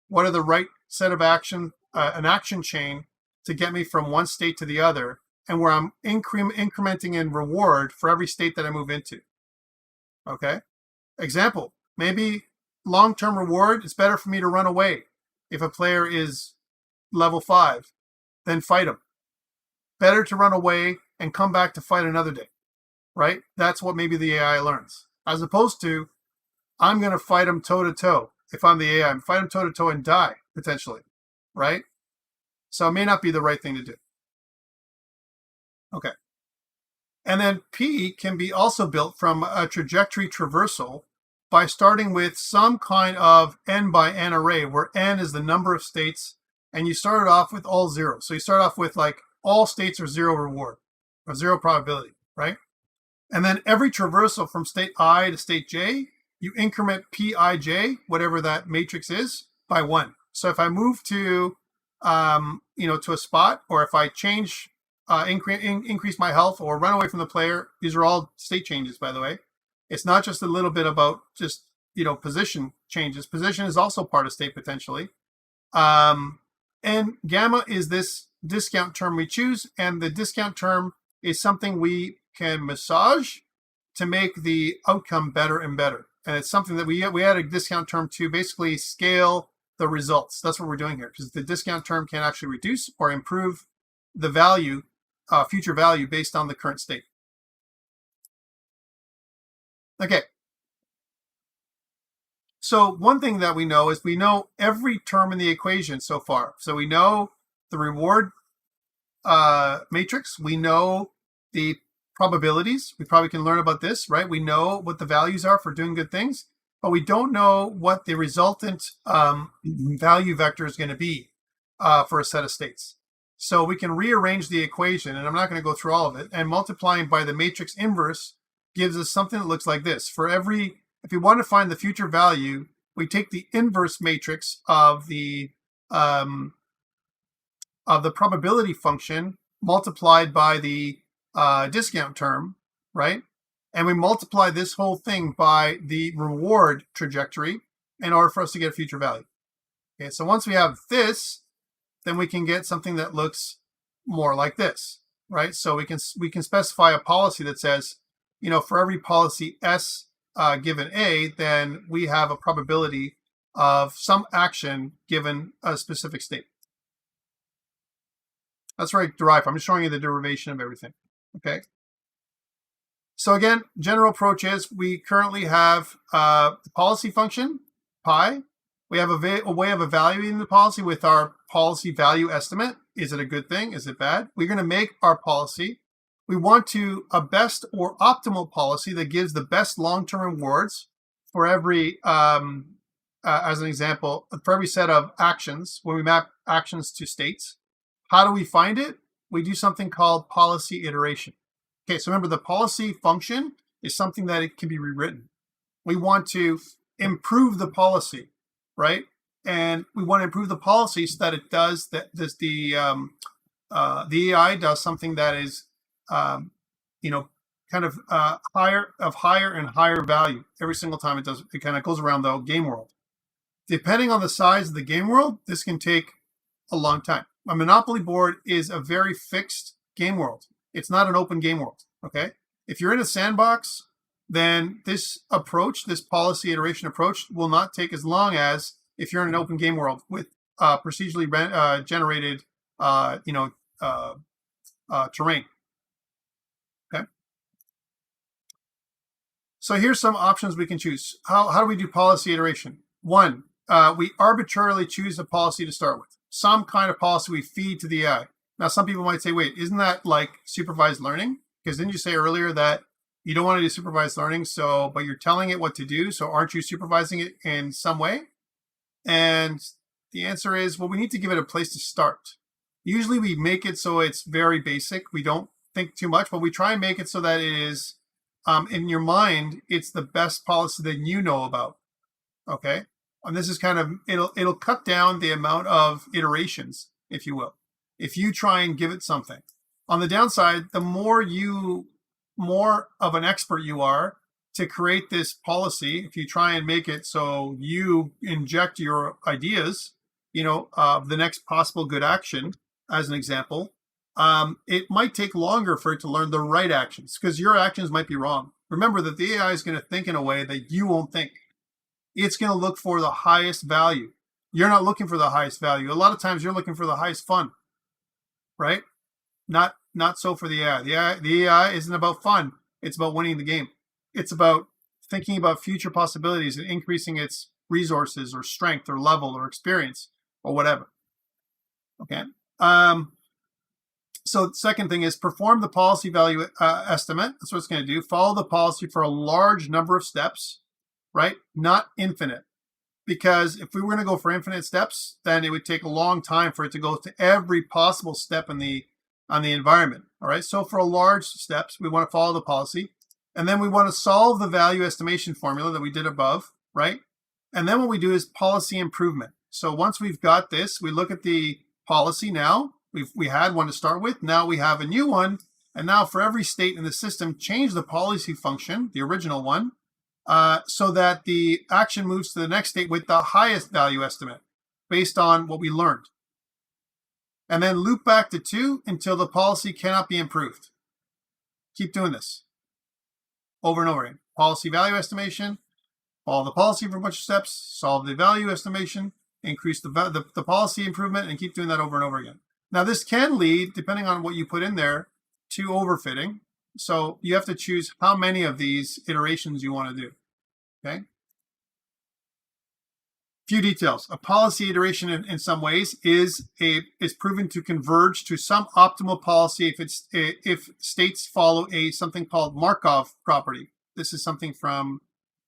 What are the right set of an action chain to get me from one state to the other, and where I'm incrementing in reward for every state that I move into. Okay, example, maybe long-term reward, it's better for me to run away if a player is level 5, then fight them. Better to run away and come back to fight another day, right? That's what maybe the AI learns. As opposed to, I'm going to fight them toe-to-toe. If I'm the AI, I'm fight them toe-to-toe and die, potentially, right? So it may not be the right thing to do. Okay. And then P can be also built from a trajectory traversal by starting with some kind of n by n array, where n is the number of states, and you start it off with all zero. So you start off with like all states are zero reward, or zero probability, right? And then every traversal from state I to state j, you increment Pij, whatever that matrix is, by 1. So if I move to, to a spot, or if I change, increase my health or run away from the player, these are all state changes, by the way. It's not just a little bit about just, position changes. Position is also part of state potentially. And gamma is this discount term we choose, and the discount term is something we can massage to make the outcome better and better. And it's something that we add a discount term to basically scale the results. That's what we're doing here, because the discount term can actually reduce or improve the value, future value based on the current state. Okay. So one thing that we know is we know every term in the equation so far. So we know the reward matrix. We know the probabilities. We probably can learn about this, right? We know what the values are for doing good things, but we don't know what the resultant value vector is going to be for a set of states. So we can rearrange the equation, and I'm not going to go through all of it, and multiplying by the matrix inverse gives us something that looks like this. For every, if we want to find the future value, we take the inverse matrix of the probability function multiplied by the discount term, right? And we multiply this whole thing by the reward trajectory in order for us to get a future value. Okay, so once we have this, then we can get something that looks more like this, right? So we can specify a policy that says, for every policy S given A, then we have a probability of some action given a specific state. That's where I derive. I'm just showing you the derivation of everything. Okay. So again, general approach is we currently have the policy function, pi. We have a way of evaluating the policy with our policy value estimate. Is it a good thing? Is it bad? We're going to make our policy. We want a best or optimal policy that gives the best long-term rewards for every, as an example, for every set of actions, when we map actions to states. How do we find it? We do something called policy iteration. Okay, so remember the policy function is something that it can be rewritten. We want to improve the policy, right? And we want to improve the policy so that it does the AI does something that is, you know, kind of higher and higher value every single time it does. It kind of goes around the game world. Depending on the size of the game world, this can take a long time. A Monopoly board is a very fixed game world. It's not an open game world. Okay, if you're in a sandbox, then this approach, this policy iteration approach, will not take as long as if you're in an open game world with procedurally generated, terrain. Okay. So here's some options we can choose. How do we do policy iteration? One, we arbitrarily choose a policy to start with. Some kind of policy we feed to the AI. Now, some people might say, wait, isn't that like supervised learning? Because didn't you say earlier that you don't want to do supervised learning, but you're telling it what to do, so aren't you supervising it in some way? And the answer is, well, we need to give it a place to start. Usually we make it so it's very basic. We don't think too much, but we try and make it so that it is, in your mind, it's the best policy that you know about. Okay? And this is kind of, it'll cut down the amount of iterations, if you will, if you try and give it something. On the downside, the more of an expert you are to create this policy, if you try and make it so you inject your ideas, the next possible good action, as an example, it might take longer for it to learn the right actions because your actions might be wrong. Remember that the AI is going to think in a way that you won't think. It's going to look for the highest value. You're not looking for the highest value. A lot of times you're looking for the highest fun, right? Not so for the AI. The AI isn't about fun. It's about winning the game. It's about thinking about future possibilities and increasing its resources or strength or level or experience or whatever. Okay. So the second thing is perform the policy value estimate. That's what it's going to do. Follow the policy for a large number of steps, right? Not infinite. Because if we were going to go for infinite steps, then it would take a long time for it to go to every possible step on the environment. All right. So for a large steps, we want to follow the policy. And then we want to solve the value estimation formula that we did above, right? And then what we do is policy improvement. So once we've got this, we look at the policy now. We had one to start with. Now we have a new one. And now for every state in the system, change the policy function, the original one, so that the action moves to the next state with the highest value estimate based on what we learned. And then loop back to 2 until the policy cannot be improved. Keep doing this over and over again. Policy value estimation, follow the policy for a bunch of steps, solve the value estimation, increase the policy improvement, and keep doing that over and over again. Now, this can lead, depending on what you put in there, to overfitting. So you have to choose how many of these iterations you want to do. Okay. Few details. A policy iteration in some ways is proven to converge to some optimal policy if states follow something called Markov property. This is something from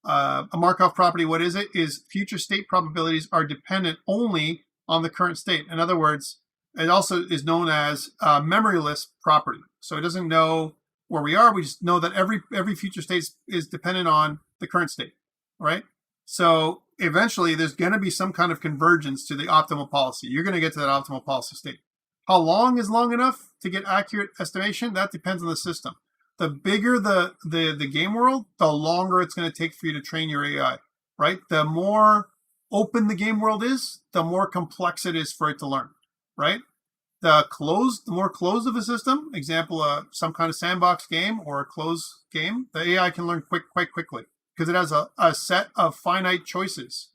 a Markov property. What is it? Is future state probabilities are dependent only on the current state. In other words, it also is known as memoryless property. So it doesn't know where we are. We just know that every future state is dependent on the current state, right? So eventually there's going to be some kind of convergence to the optimal policy. You're going to get to that optimal policy state. How long is long enough to get accurate estimation? That depends on the system. The bigger the game world, the longer it's going to take for you to train your AI, right? The more open the game world is, the more complex it is for it to learn, right? The more closed of a system, example, some kind of sandbox game or a closed game, the AI can learn quite quickly because it has a set of finite choices.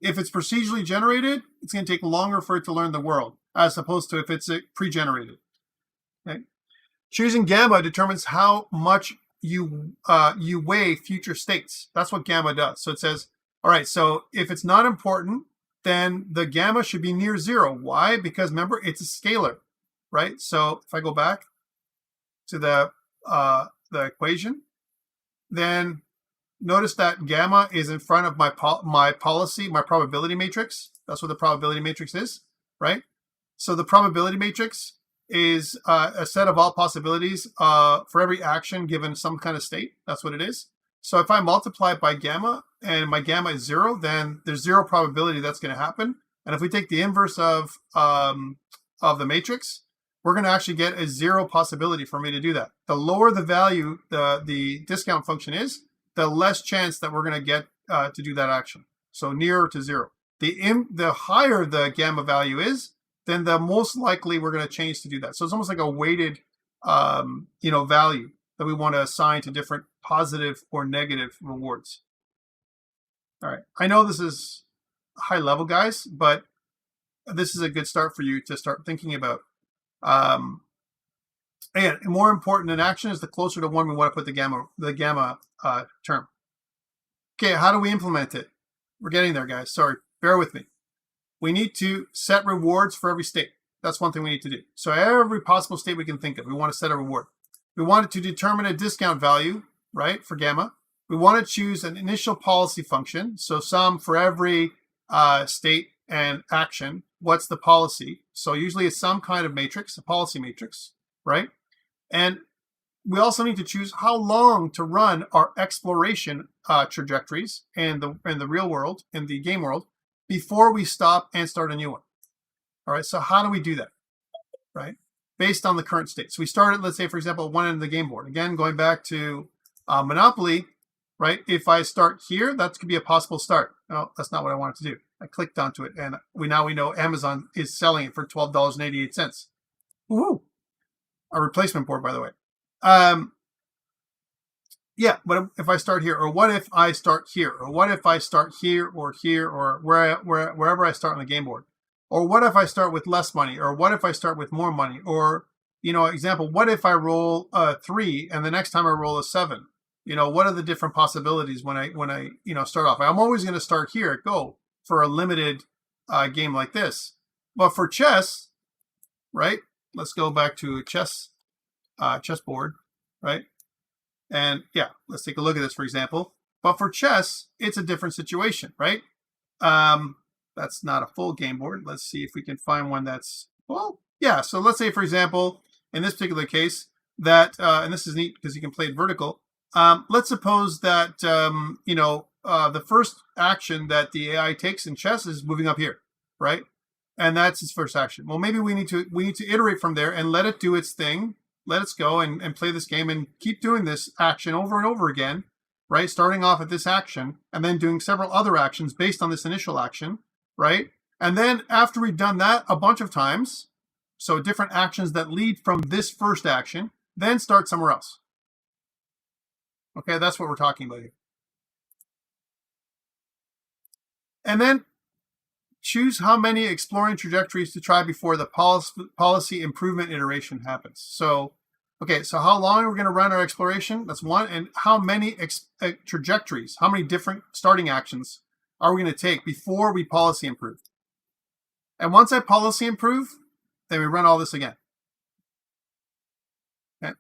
If it's procedurally generated, it's going to take longer for it to learn the world, as opposed to if it's pre-generated. Okay? Choosing gamma determines how much you weigh future states. That's what gamma does. So it says, all right, so if it's not important, then the gamma should be near 0. Why? Because remember, it's a scalar, right? So if I go back to the equation, then notice that gamma is in front of my probability matrix. That's what the probability matrix is, right? So the probability matrix is a set of all possibilities for every action given some kind of state. That's what it is. So if I multiply it by gamma and my gamma is 0, then there's 0 probability that's going to happen. And if we take the inverse of the matrix, we're going to actually get a 0 possibility for me to do that. The lower the value the discount function is, the less chance that we're going to get to do that action. So nearer to 0. The higher the gamma value is, then the most likely we're going to change to do that. So it's almost like a weighted value that we want to assign to different positive or negative rewards. All right, I know this is high level, guys, but this is a good start for you to start thinking about. Again, more important than action is the closer to 1 we want to put the gamma term. Okay, how do we implement it? We're getting there, guys. Sorry, bear with me. We need to set rewards for every state. That's one thing we need to do. So every possible state we can think of, we want to set a reward. We want it to determine a discount value, right, for gamma. We want to choose an initial policy function. So sum for every state and action. What's the policy? So usually it's some kind of matrix, a policy matrix, right? And we also need to choose how long to run our exploration trajectories in the real world, in the game world, before we stop and start a new one. All right, so how do we do that, right? Based on the current state. So we started, let's say, for example, one end of the game board. Again, going back to Monopoly, right? If I start here, that could be a possible start. No, that's not what I wanted to do. I clicked onto it, and we know Amazon is selling it for $12.88. Woohoo! A replacement board, by the way. Yeah, but if I start here, or what if I start here, or what if I start here, or wherever I start on the game board, or what if I start with less money, or what if I start with more money, or example, what if I roll a 3 and the next time I roll a 7? What are the different possibilities when I start off? I'm always going to start here at Go for a limited game like this, but for chess, right? Let's go back to chessboard, right? And yeah, let's take a look at this, for example. But for chess, it's a different situation, right? That's not a full game board. Let's see if we can find one that's, well, yeah. So let's say, for example, in this particular case, that, and this is neat because you can play it vertical. Let's suppose that, the first action that the AI takes in chess is moving up here, right? And that's its first action. Well, maybe we need to iterate from there and let it do its thing. Let it go and play this game and keep doing this action over and over again, right? Starting off at this action and then doing several other actions based on this initial action, right? And then after we've done that a bunch of times, so different actions that lead from this first action, then start somewhere else. Okay, that's what we're talking about here. And then choose how many exploring trajectories to try before the policy improvement iteration happens. So, okay, so how long are we going to run our exploration? That's one. And how many trajectories, how many different starting actions are we going to take before we policy improve? And once I policy improve, then we run all this again. Okay.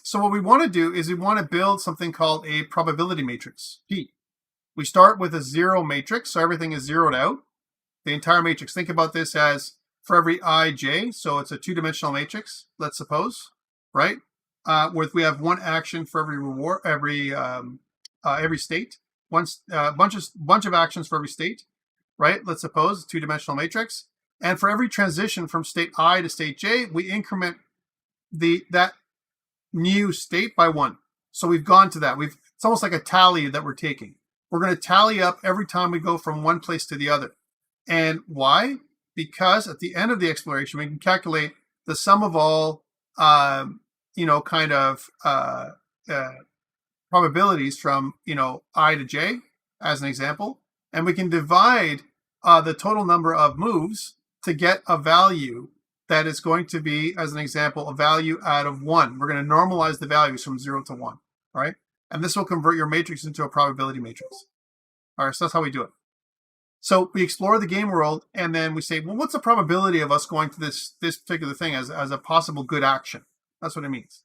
So what we want to do is we want to build something called a probability matrix, P. We start with a 0 matrix, so everything is zeroed out. The entire matrix, think about this as for every ij, so it's a 2-dimensional matrix, let's suppose, right? Where we have one action for every reward, every state, bunch of actions for every state, right? Let's suppose 2-dimensional matrix, and for every transition from state I to state j, we increment that new state by 1. So we've gone to that. It's almost like a tally that we're taking. We're going to tally up every time we go from one place to the other. And why? Because at the end of the exploration, we can calculate the sum of all, probabilities from, I to j, as an example. And we can divide the total number of moves to get a value that is going to be, as an example, a value out of 1. We're going to normalize the values from 0 to 1, right? And this will convert your matrix into a probability matrix. All right, so that's how we do it. So we explore the game world, and then we say, well, what's the probability of us going to this particular thing as a possible good action? That's what it means.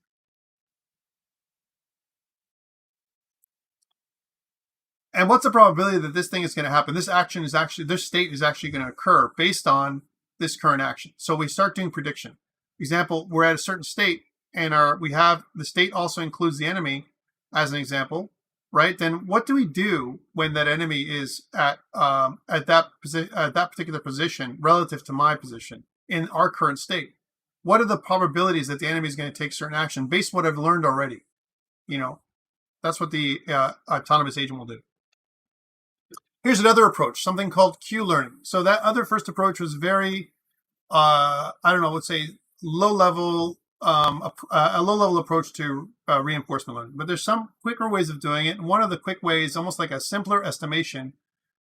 And what's the probability that this thing is going to happen? This state is actually going to occur based on this current action. So we start doing prediction. Example, we're at a certain state, and the state also includes the enemy, as an example. right? Then what do we do when that enemy is at that particular position relative to my position in our current state? What are the probabilities that the enemy is going to take certain action based on what I've learned already? That's what the autonomous agent will do. Here's another approach, something called Q learning. So that other first approach was very, let's say low level, a low level approach to reinforcement learning. But there's some quicker ways of doing it. And one of the quick ways, almost like a simpler estimation,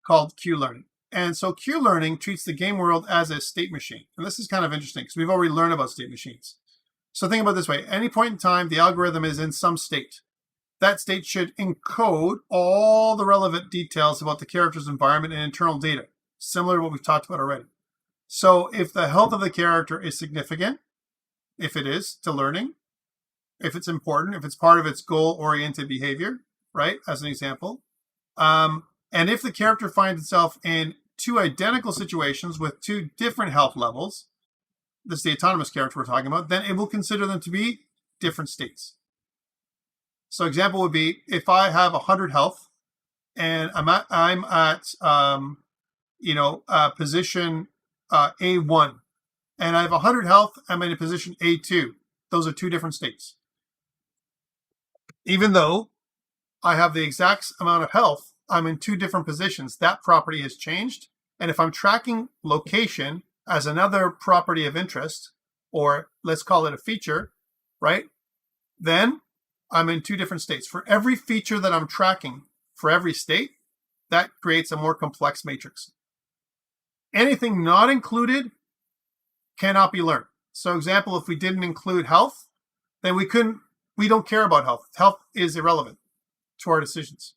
called Q learning. And so Q learning treats the game world as a state machine. And this is kind of interesting because we've already learned about state machines. So think about it this way. At any point in time, the algorithm is in some state. That state should encode all the relevant details about the character's environment and internal data, similar to what we've talked about already. So if the health of the character is significant, if it is to learning, if it's important, if it's part of its goal-oriented behavior, right, as an example, and if the character finds itself in two identical situations with two different health levels, this is the autonomous character we're talking about, then it will consider them to be different states. So example would be if I have 100 health and I'm at position A1, and I have 100 health, I'm in a position A2. Those are two different states. Even though I have the exact amount of health, I'm in two different positions. That property has changed. And if I'm tracking location as another property of interest, or let's call it a feature, right? Then I'm in two different states. For every feature that I'm tracking for every state, that creates a more complex matrix. Anything not included cannot be learned. So example, if we didn't include health, then we don't care about health. Health is irrelevant to our decisions.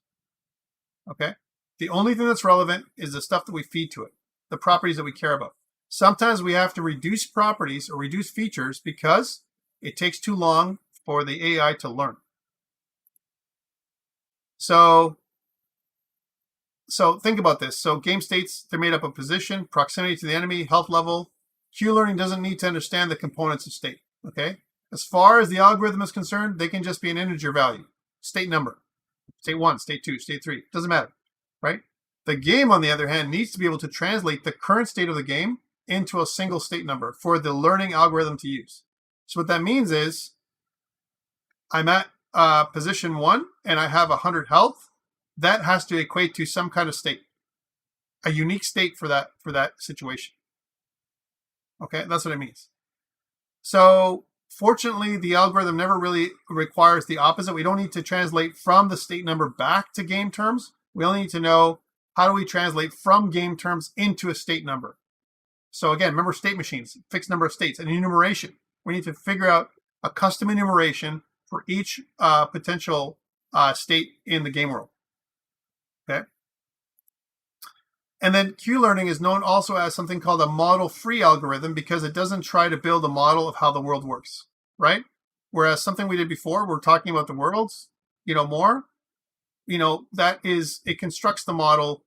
Okay? The only thing that's relevant is the stuff that we feed to it, the properties that we care about. Sometimes we have to reduce properties or reduce features because it takes too long for the AI to learn. So think about this. So game states, they're made up of position, proximity to the enemy, health level. Q learning doesn't need to understand the components of state. Okay? As far as the algorithm is concerned, they can just be an integer value, state number, state 1, state 2, state 3. Doesn't matter, right? The game, on the other hand, needs to be able to translate the current state of the game into a single state number for the learning algorithm to use. So what that means is I'm at position 1 and I have 100 health. That has to equate to some kind of state, a unique state for that situation. Okay, that's what it means. So fortunately, the algorithm never really requires the opposite. We don't need to translate from the state number back to game terms. We only need to know how do we translate from game terms into a state number. So again, remember state machines, fixed number of states, and enumeration. We need to figure out a custom enumeration for each potential state in the game world. Okay. And then Q learning is known also as something called a model-free algorithm because it doesn't try to build a model of how the world works, right? Whereas something we did before, we're talking about the worlds, more, that is, it constructs the model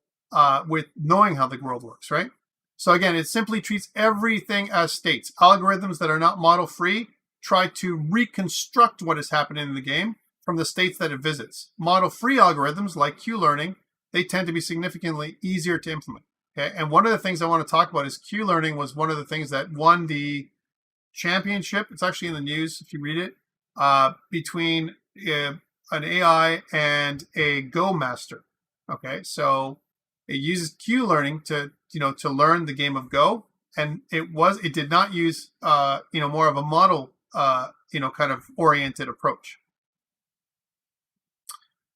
with knowing how the world works, right? So again, it simply treats everything as states. Algorithms that are not model-free try to reconstruct what is happening in the game from the states that it visits. Model-free algorithms like Q learning, they tend to be significantly easier to implement. Okay, and one of the things I want to talk about is Q learning was one of the things that won the championship. It's actually in the news if you read it, between an AI and a Go master. Okay, so it uses Q learning to learn the game of Go, and it did not use more of a model kind of oriented approach.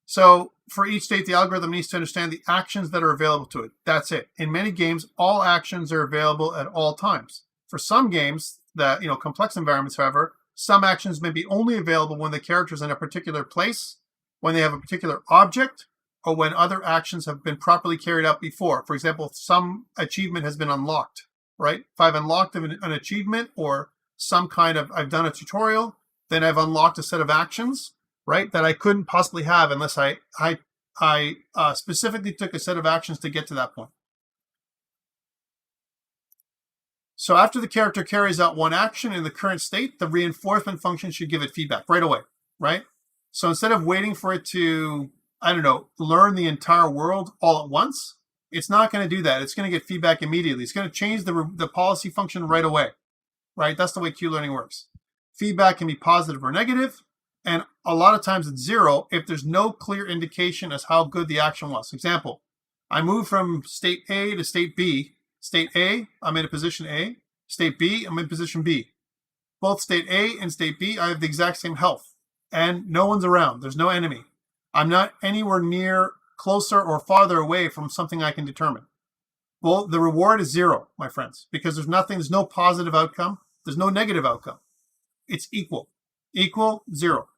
So for each state, the algorithm needs to understand the actions that are available to it. That's it. In many games, all actions are available at all times. For some games, complex environments, however, some actions may be only available when the character is in a particular place, when they have a particular object, or when other actions have been properly carried out before. For example, some achievement has been unlocked, right? If I've unlocked an achievement or some kind of, I've done a tutorial, then I've unlocked a set of actions, right, that I couldn't possibly have unless I specifically took a set of actions to get to that point. So after the character carries out one action in the current state, the reinforcement function should give it feedback right away, right? So instead of waiting for it to I don't know, learn the entire world all at once, it's not going to do that. It's going to get feedback immediately. It's going to change the policy function right away, right? That's the way Q learning works. Feedback can be positive or negative, and a lot of times it's 0 if there's no clear indication as how good the action was. Example, I move from state A to state B. State A, I'm in a position A. State B, I'm in position B. Both state A and state B, I have the exact same health, and no one's around. There's no enemy. I'm not anywhere near, closer, or farther away from something I can determine. Well, the reward is 0, my friends, because there's no positive outcome. There's no negative outcome. It's equal, 0.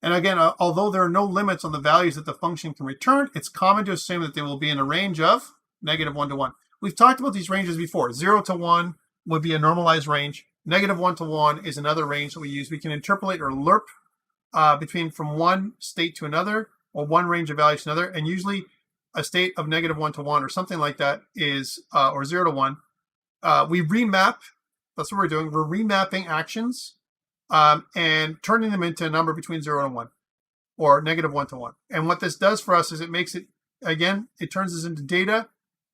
And again, although there are no limits on the values that the function can return, it's common to assume that they will be in a range of -1 to 1. We've talked about these ranges before. 0 to 1 would be a normalized range. -1 to 1 is another range that we use. We can interpolate or lerp from one state to another, or one range of values to another, and usually a state of -1 to 1 or something like that is, or 0 to 1. We remap. That's what we're doing. We're remapping actions and turning them into a number between 0 and 1, or -1 to 1. And what this does for us is it makes it, again, it turns this into data.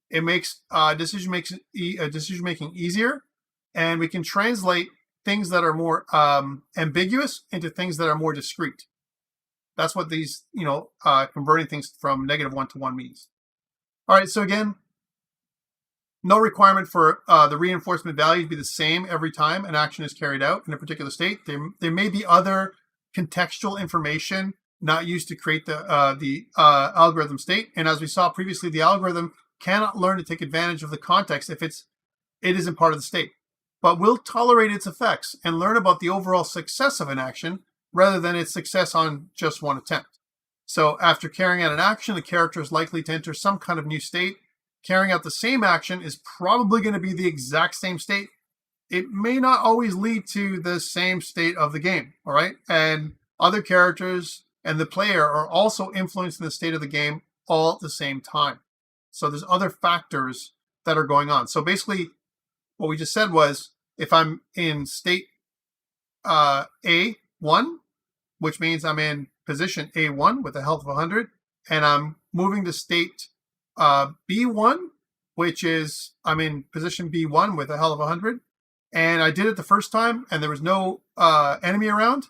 It makes decision making easier, and we can translate things that are more ambiguous into things that are more discrete. That's what these, converting things from -1 to 1 means. All right, so again, no requirement for the reinforcement value to be the same every time an action is carried out in a particular state. There may be other contextual information not used to create the algorithm state. And as we saw previously, the algorithm cannot learn to take advantage of the context if it isn't part of the state, but will tolerate its effects and learn about the overall success of an action rather than its success on just one attempt. So after carrying out an action, the character is likely to enter some kind of new state. Carrying out the same action is probably going to be the exact same state. It may not always lead to the same state of the game, all right? And other characters and the player are also influencing the state of the game all at the same time. So there's other factors that are going on. So basically, what we just said was, if I'm in state A1, which means I'm in position A1 with a health of 100, and I'm moving to state B1, which is I'm in position B1 with a health of 100, and I did it the first time and there was no enemy around.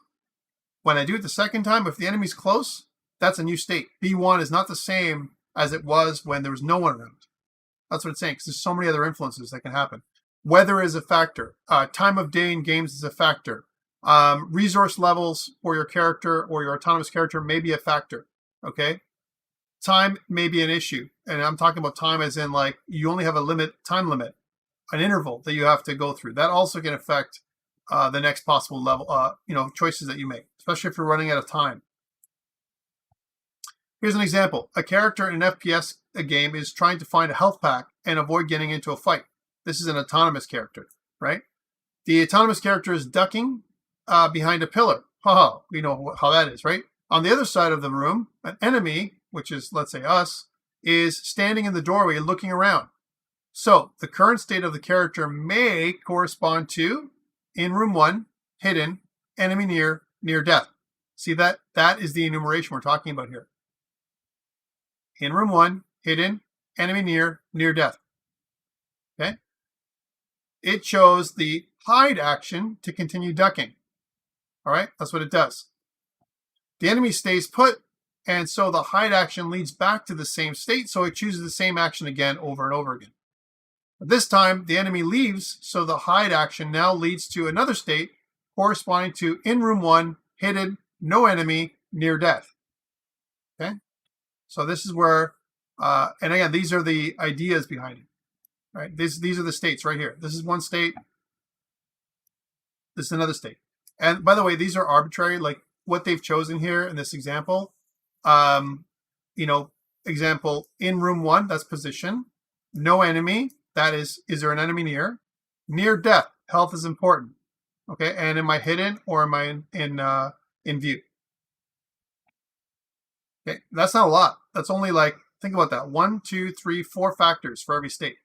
When I do it the second time, if the enemy's close, that's a new state. B1 is not the same as it was when there was no one around. That's what it's saying, because there's so many other influences that can happen. Weather is a factor. Time of day in games is a factor. Resource levels for your character or your autonomous character may be a factor, okay? Time may be an issue. And I'm talking about time as in, like, you only have a time limit, an interval that you have to go through. That also can affect the next possible level, choices that you make, especially if you're running out of time. Here's an example. A character in an FPS game is trying to find a health pack and avoid getting into a fight. This is an autonomous character, right? The autonomous character is ducking behind a pillar. We know how that is, right? On the other side of the room, an enemy, which is, let's say, us, is standing in the doorway looking around. So the current state of the character may correspond to, in room 1, hidden, enemy near death. See that? That is the enumeration we're talking about here. In room 1, hidden, enemy near death. Okay? It chose the hide action to continue ducking. All right? That's what it does. The enemy stays put, and so the hide action leads back to the same state, so it chooses the same action again over and over again. But this time, the enemy leaves, so the hide action now leads to another state corresponding to in room 1, hidden, no enemy, near death. Okay? So this is where, and again, these are the ideas behind it. Right? These are the states right here. This is one state. This is another state. And by the way, these are arbitrary, like what they've chosen here in this example. Example, in room 1, that's position. No enemy, that is there an enemy near? Near death, health is important. Okay, and am I hidden or am I in view? Okay, that's not a lot. That's only, like, think about that. 1, 2, 3, 4 factors for every state.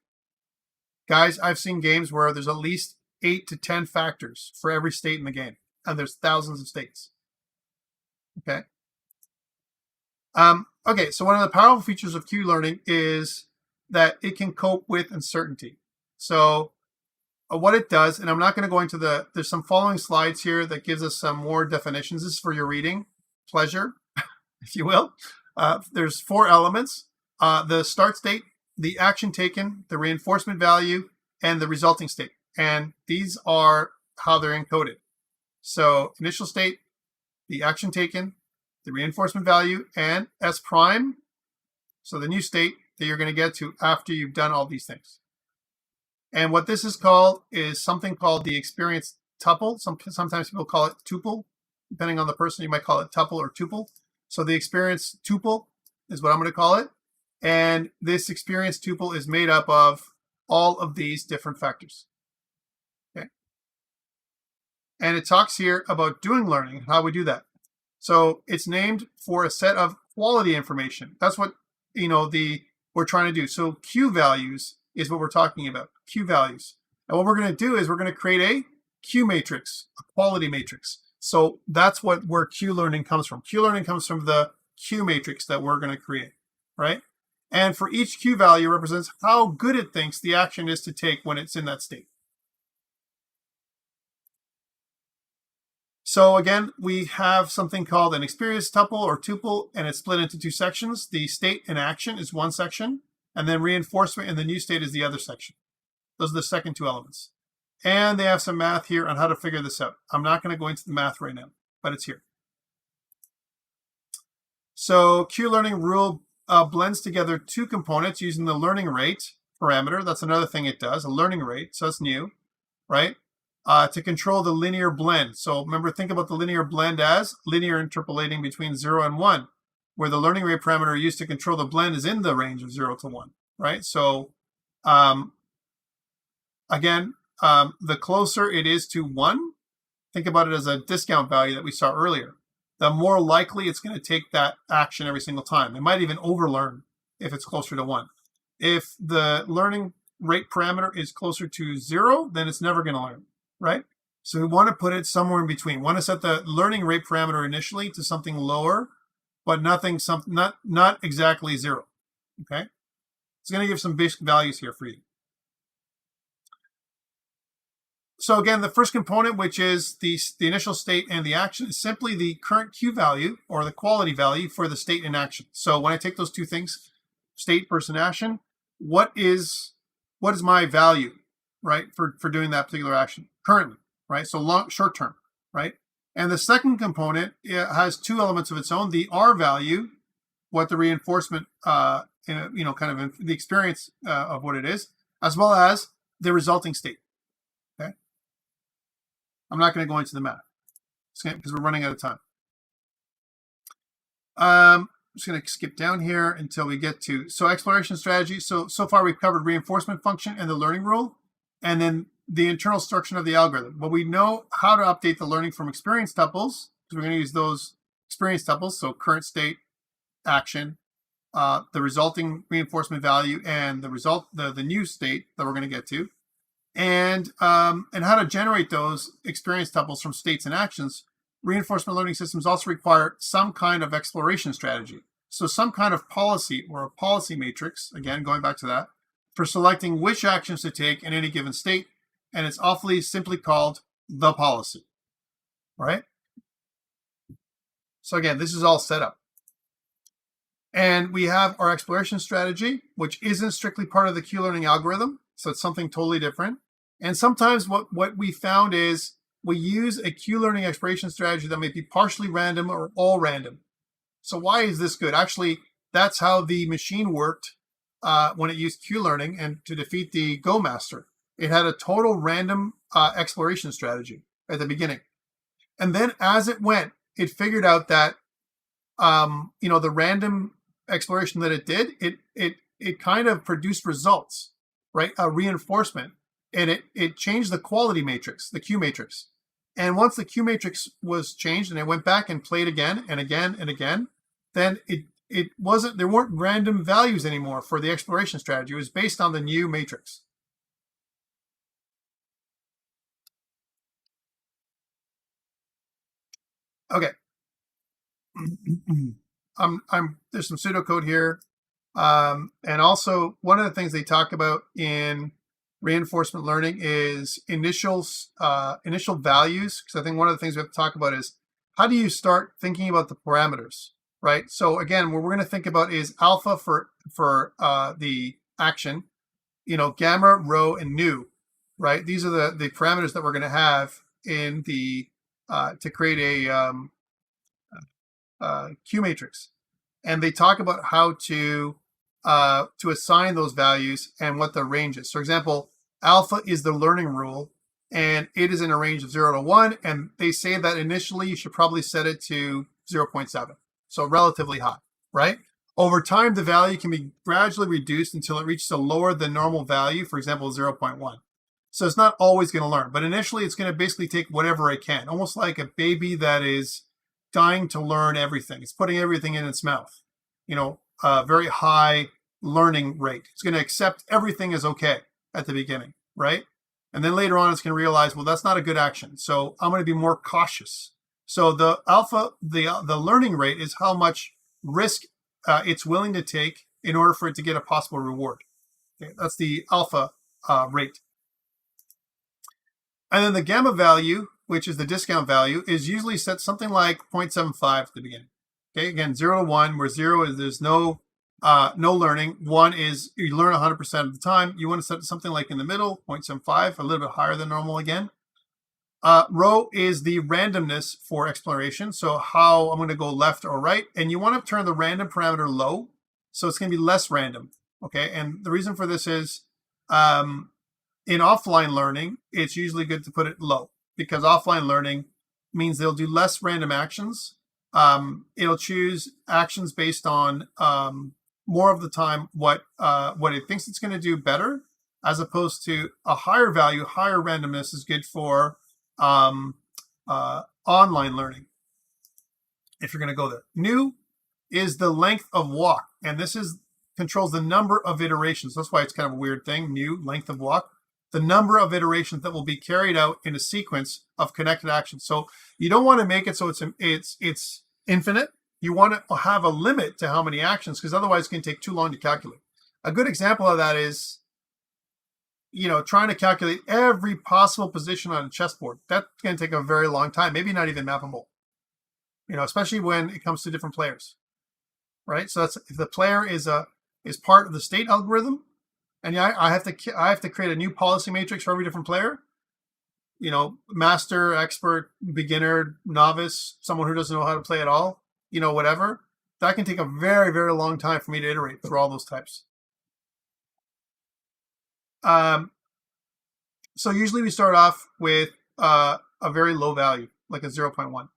Guys, I've seen games where there's at least 8 to 10 factors for every state in the game, and there's thousands of states. Okay. Okay, so one of the powerful features of Q learning is that it can cope with uncertainty. So what it does, and I'm not going to go into there's some following slides here that gives us some more definitions. This is for your reading pleasure, if you will. There's 4 elements: the start state, the action taken, the reinforcement value, and the resulting state. And these are how they're encoded. So initial state, the action taken, the reinforcement value, and S prime, so the new state that you're going to get to after you've done all these things. And what this is called is something called the experience tuple. Sometimes people call it tuple. Depending on the person, you might call it tuple or tuple. So the experience tuple is what I'm going to call it. And this experience tuple is made up of all of these different factors. Okay. And it talks here about doing learning, how we do that. So it's named for a set of quality information. That's what we're trying to do. So Q values is what we're talking about. Q values. And what we're going to do is we're going to create a Q matrix, a quality matrix. So that's where Q learning comes from. Q learning comes from the Q matrix that we're going to create, right? And for each Q value represents how good it thinks the action is to take when it's in that state. So again, we have something called an experience tuple or tuple, and it's split into 2 sections. The state and action is one section, and then reinforcement and the new state is the other section. Those are the second 2 elements. And they have some math here on how to figure this out. I'm not going to go into the math right now, but it's here. So Q learning rule blends together 2 components using the learning rate parameter. That's another thing it does, a learning rate. So that's new, right? To control the linear blend. So remember, think about the linear blend as linear interpolating between 0 and 1, where the learning rate parameter used to control the blend is in the range of 0 to 1, right? So again, the closer it is to 1, think about it as a discount value that we saw earlier, the more likely it's going to take that action every single time. It might even overlearn if it's closer to 1. If the learning rate parameter is closer to 0, then it's never going to learn, right? So we want to put it somewhere in between. We want to set the learning rate parameter initially to something lower, but not exactly 0, okay? It's going to give some basic values here for you. So again, the first component, which is the initial state and the action, is simply the current Q value or the quality value for the state and action. So when I take those 2 things, state versus action, what is my value, right, for doing that particular action currently, right? So short term, right? And the second component, it has 2 elements of its own: the R value, what the reinforcement, kind of the experience of what it is, as well as the resulting state. Okay. I'm not going to go into the math because we're running out of time. I'm just going to skip down here until we get to exploration strategy. So far we've covered reinforcement function and the learning rule, and then the internal structure of the algorithm. But we know how to update the learning from experience tuples, because we're going to use those experience tuples. So current state, action, the resulting reinforcement value, and the new state that we're going to get to. And how to generate those experience tuples from states and actions. Reinforcement learning systems also require some kind of exploration strategy. So some kind of policy or a policy matrix, again, going back to that, for selecting which actions to take in any given state. And it's awfully simply called the policy, right? So again, this is all set up. And we have our exploration strategy, which isn't strictly part of the Q learning algorithm. So it's something totally different. And sometimes what we found is we use a Q learning exploration strategy that may be partially random or all random. So why is this good? Actually, that's how the machine worked when it used Q learning and to defeat the Go master. It had a total random exploration strategy at the beginning. And then as it went, it figured out that, the random exploration that it did, it kind of produced results, right? A reinforcement. And it changed the quality matrix, the Q matrix. And once the Q matrix was changed and it went back and played again and again and again, then there weren't random values anymore for the exploration strategy. It was based on the new matrix. Okay. there's some pseudocode here. And also one of the things they talk about in reinforcement learning is initial values. Because I think one of the things we have to talk about is how do you start thinking about the parameters, right? So again, what we're going to think about is alpha for the action, gamma, rho, and nu, right? These are the parameters that we're going to have in the to create a Q matrix. And they talk about how to assign those values and what the range is. For example, alpha is the learning rule, and it is in a range of 0 to 1. And they say that initially you should probably set it to 0.7, so relatively high, right? Over time, the value can be gradually reduced until it reaches a lower than normal value, for example, 0.1. So it's not always going to learn, but initially it's going to basically take whatever it can, almost like a baby that is dying to learn everything. It's putting everything in its mouth, a very high learning rate. It's going to accept everything as okay at the beginning, right? And then later on, it's going to realize, well, that's not a good action. So I'm going to be more cautious. So the alpha, the learning rate is how much risk it's willing to take in order for it to get a possible reward. Okay, that's the alpha rate. And then the gamma value, which is the discount value, is usually set something like 0.75 at the beginning. Okay, again, 0 to 1, where 0 is there's no learning. 1 is you learn 100% of the time. You want to set something like in the middle, 0.75, a little bit higher than normal again. Rho is the randomness for exploration. So how I'm going to go left or right. And you want to turn the random parameter low. So it's going to be less random. Okay, and the reason for this is in offline learning, it's usually good to put it low, because offline learning means they'll do less random actions. It'll choose actions based on more of the time what it thinks it's going to do better, as opposed to a higher value. Higher randomness is good for online learning, if you're going to go there. Nu is the length of walk, and this controls the number of iterations. That's why it's kind of a weird thing. Nu, length of walk. The number of iterations that will be carried out in a sequence of connected actions. So you don't want to make it so it's infinite. You want to have a limit to how many actions, because otherwise it's going to take too long to calculate. A good example of that is, trying to calculate every possible position on a chessboard. That's going to take a very long time, maybe not even mappable, especially when it comes to different players, right? So that's if the player is part of the state algorithm, and I have to create a new policy matrix for every different player. Master, expert, beginner, novice, someone who doesn't know how to play at all, whatever. That can take a very, very long time for me to iterate through all those types. So usually we start off with a very low value, like a 0.1.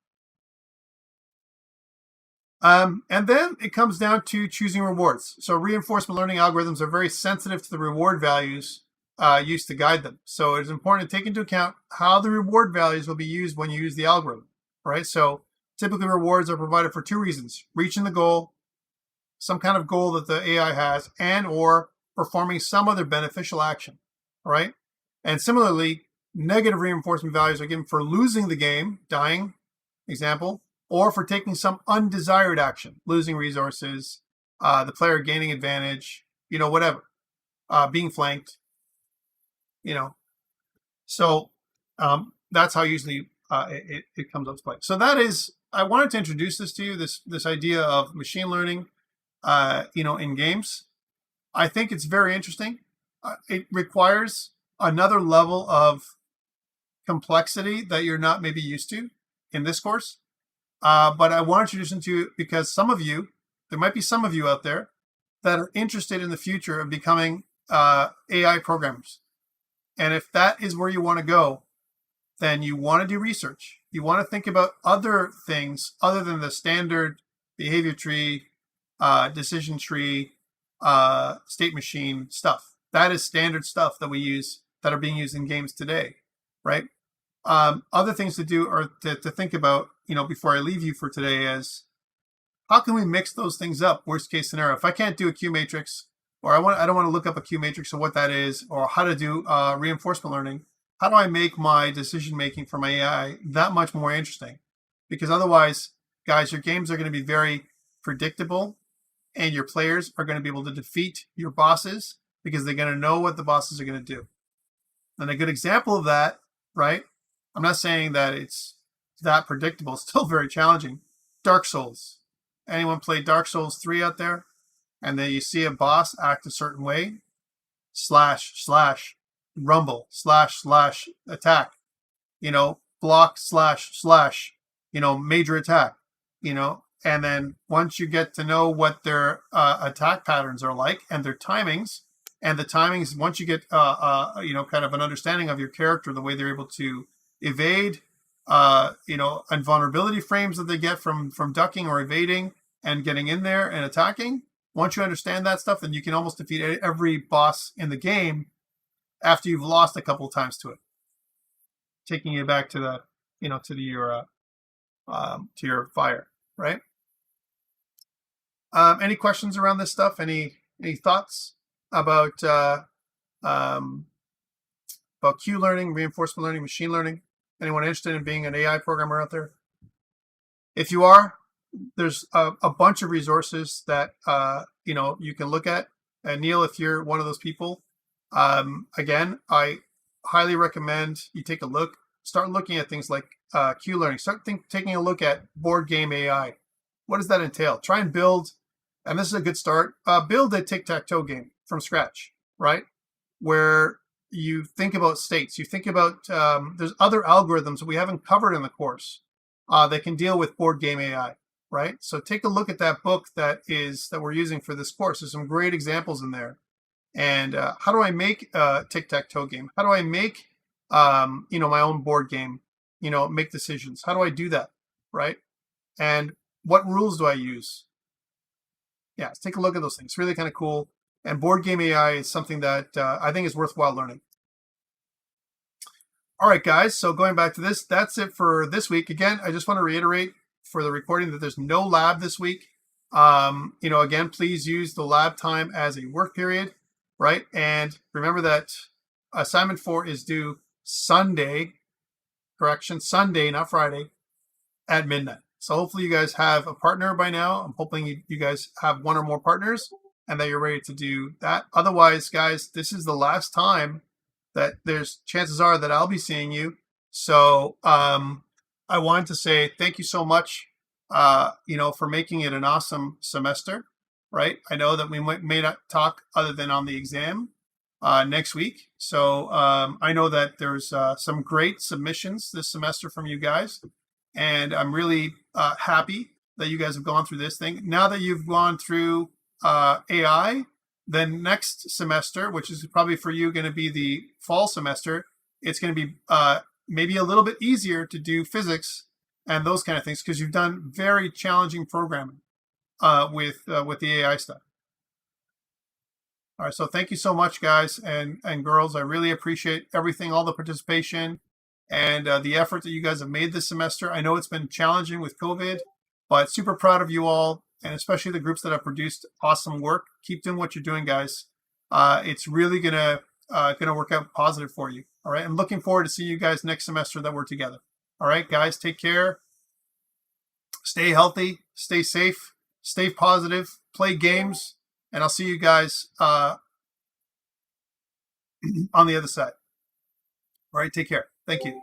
And then it comes down to choosing rewards. So reinforcement learning algorithms are very sensitive to the reward values used to guide them. So it's important to take into account how the reward values will be used when you use the algorithm, right? So typically rewards are provided for two reasons: reaching the goal, some kind of goal that the AI has, and or performing some other beneficial action, all right? And similarly, negative reinforcement values are given for losing the game, dying, example, or for taking some undesired action, losing resources, the player gaining advantage, whatever, being flanked, So that's how usually it comes up to play. So that is, I wanted to introduce this to you, this idea of machine learning, in games. I think it's very interesting. It requires another level of complexity that you're not maybe used to in this course. But I want to introduce them to you because there might be some of you out there that are interested in the future of becoming AI programmers. And if that is where you want to go, then you want to do research. You want to think about other things other than the standard behavior tree, decision tree, state machine stuff. That is standard stuff that we use, that are being used in games today, right? Other things to do or to think about, before I leave you for today is, how can we mix those things up? Worst case scenario, if I can't do a Q matrix, or I don't want to look up a Q matrix or what that is, or how to do reinforcement learning, how do I make my decision making for my AI that much more interesting? Because otherwise, guys, your games are going to be very predictable, and your players are going to be able to defeat your bosses because they're going to know what the bosses are going to do. And a good example of that, right? I'm not saying that it's that predictable. It's still very challenging. Dark Souls. Anyone play Dark Souls 3 out there? And then you see a boss act a certain way, / rumble, / attack, block, / major attack, and then once you get to know what their attack patterns are like and their timings, and the timings, once you get, kind of an understanding of your character, the way they're able to evade, and vulnerability frames that they get from ducking or evading and getting in there and attacking. Once you understand that stuff, then you can almost defeat every boss in the game after you've lost a couple of times to it. Taking you back to the, to your fire, right? Any questions around this stuff? Any thoughts about Q learning, reinforcement learning, machine learning? Anyone interested in being an AI programmer out there? If you are, there's a bunch of resources that you can look at. And Neil, if you're one of those people, again, I highly recommend you take a look. Start looking at things like Q learning. Start taking a look at board game AI. What does that entail? Try and build, and this is a good start, build a tic-tac-toe game from scratch, right? Where you think about states. You think about, there's other algorithms that we haven't covered in the course that can deal with board game AI, right? So take a look at that book that we're using for this course. There's some great examples in there. And how do I make a tic-tac-toe game? How do I make, my own board game, make decisions? How do I do that, right? And what rules do I use? Yeah, let's take a look at those things. It's really kind of cool. And board game AI is something that I think is worthwhile learning. All right, guys. So going back to this, that's it for this week. Again, I just want to reiterate for the recording that there's no lab this week. Again, please use the lab time as a work period, right? And remember that assignment 4 is due Sunday, Sunday, not Friday, at midnight. So hopefully you guys have a partner by now. I'm hoping you guys have one or more partners and that you're ready to do that. Otherwise, guys, this is the last time that chances are that I'll be seeing you. So I wanted to say thank you so much, for making it an awesome semester, right? I know that we may not talk other than on the exam next week. So I know that there's some great submissions this semester from you guys. And I'm really happy that you guys have gone through this thing. Now that you've gone through AI, then next semester, which is probably for you going to be the fall semester, it's going to be maybe a little bit easier to do physics and those kind of things because you've done very challenging programming with the AI stuff. All right, so thank you so much, guys and girls. I really appreciate everything, all the participation, and the effort that you guys have made this semester. I know it's been challenging with COVID, but super proud of you all, and especially the groups that have produced awesome work. Keep doing what you're doing, guys. It's really gonna work out positive for you. All right, I'm looking forward to seeing you guys next semester that we're together. All right, guys, take care. Stay healthy, stay safe, stay positive, play games, and I'll see you guys on the other side. All right, take care. Thank you.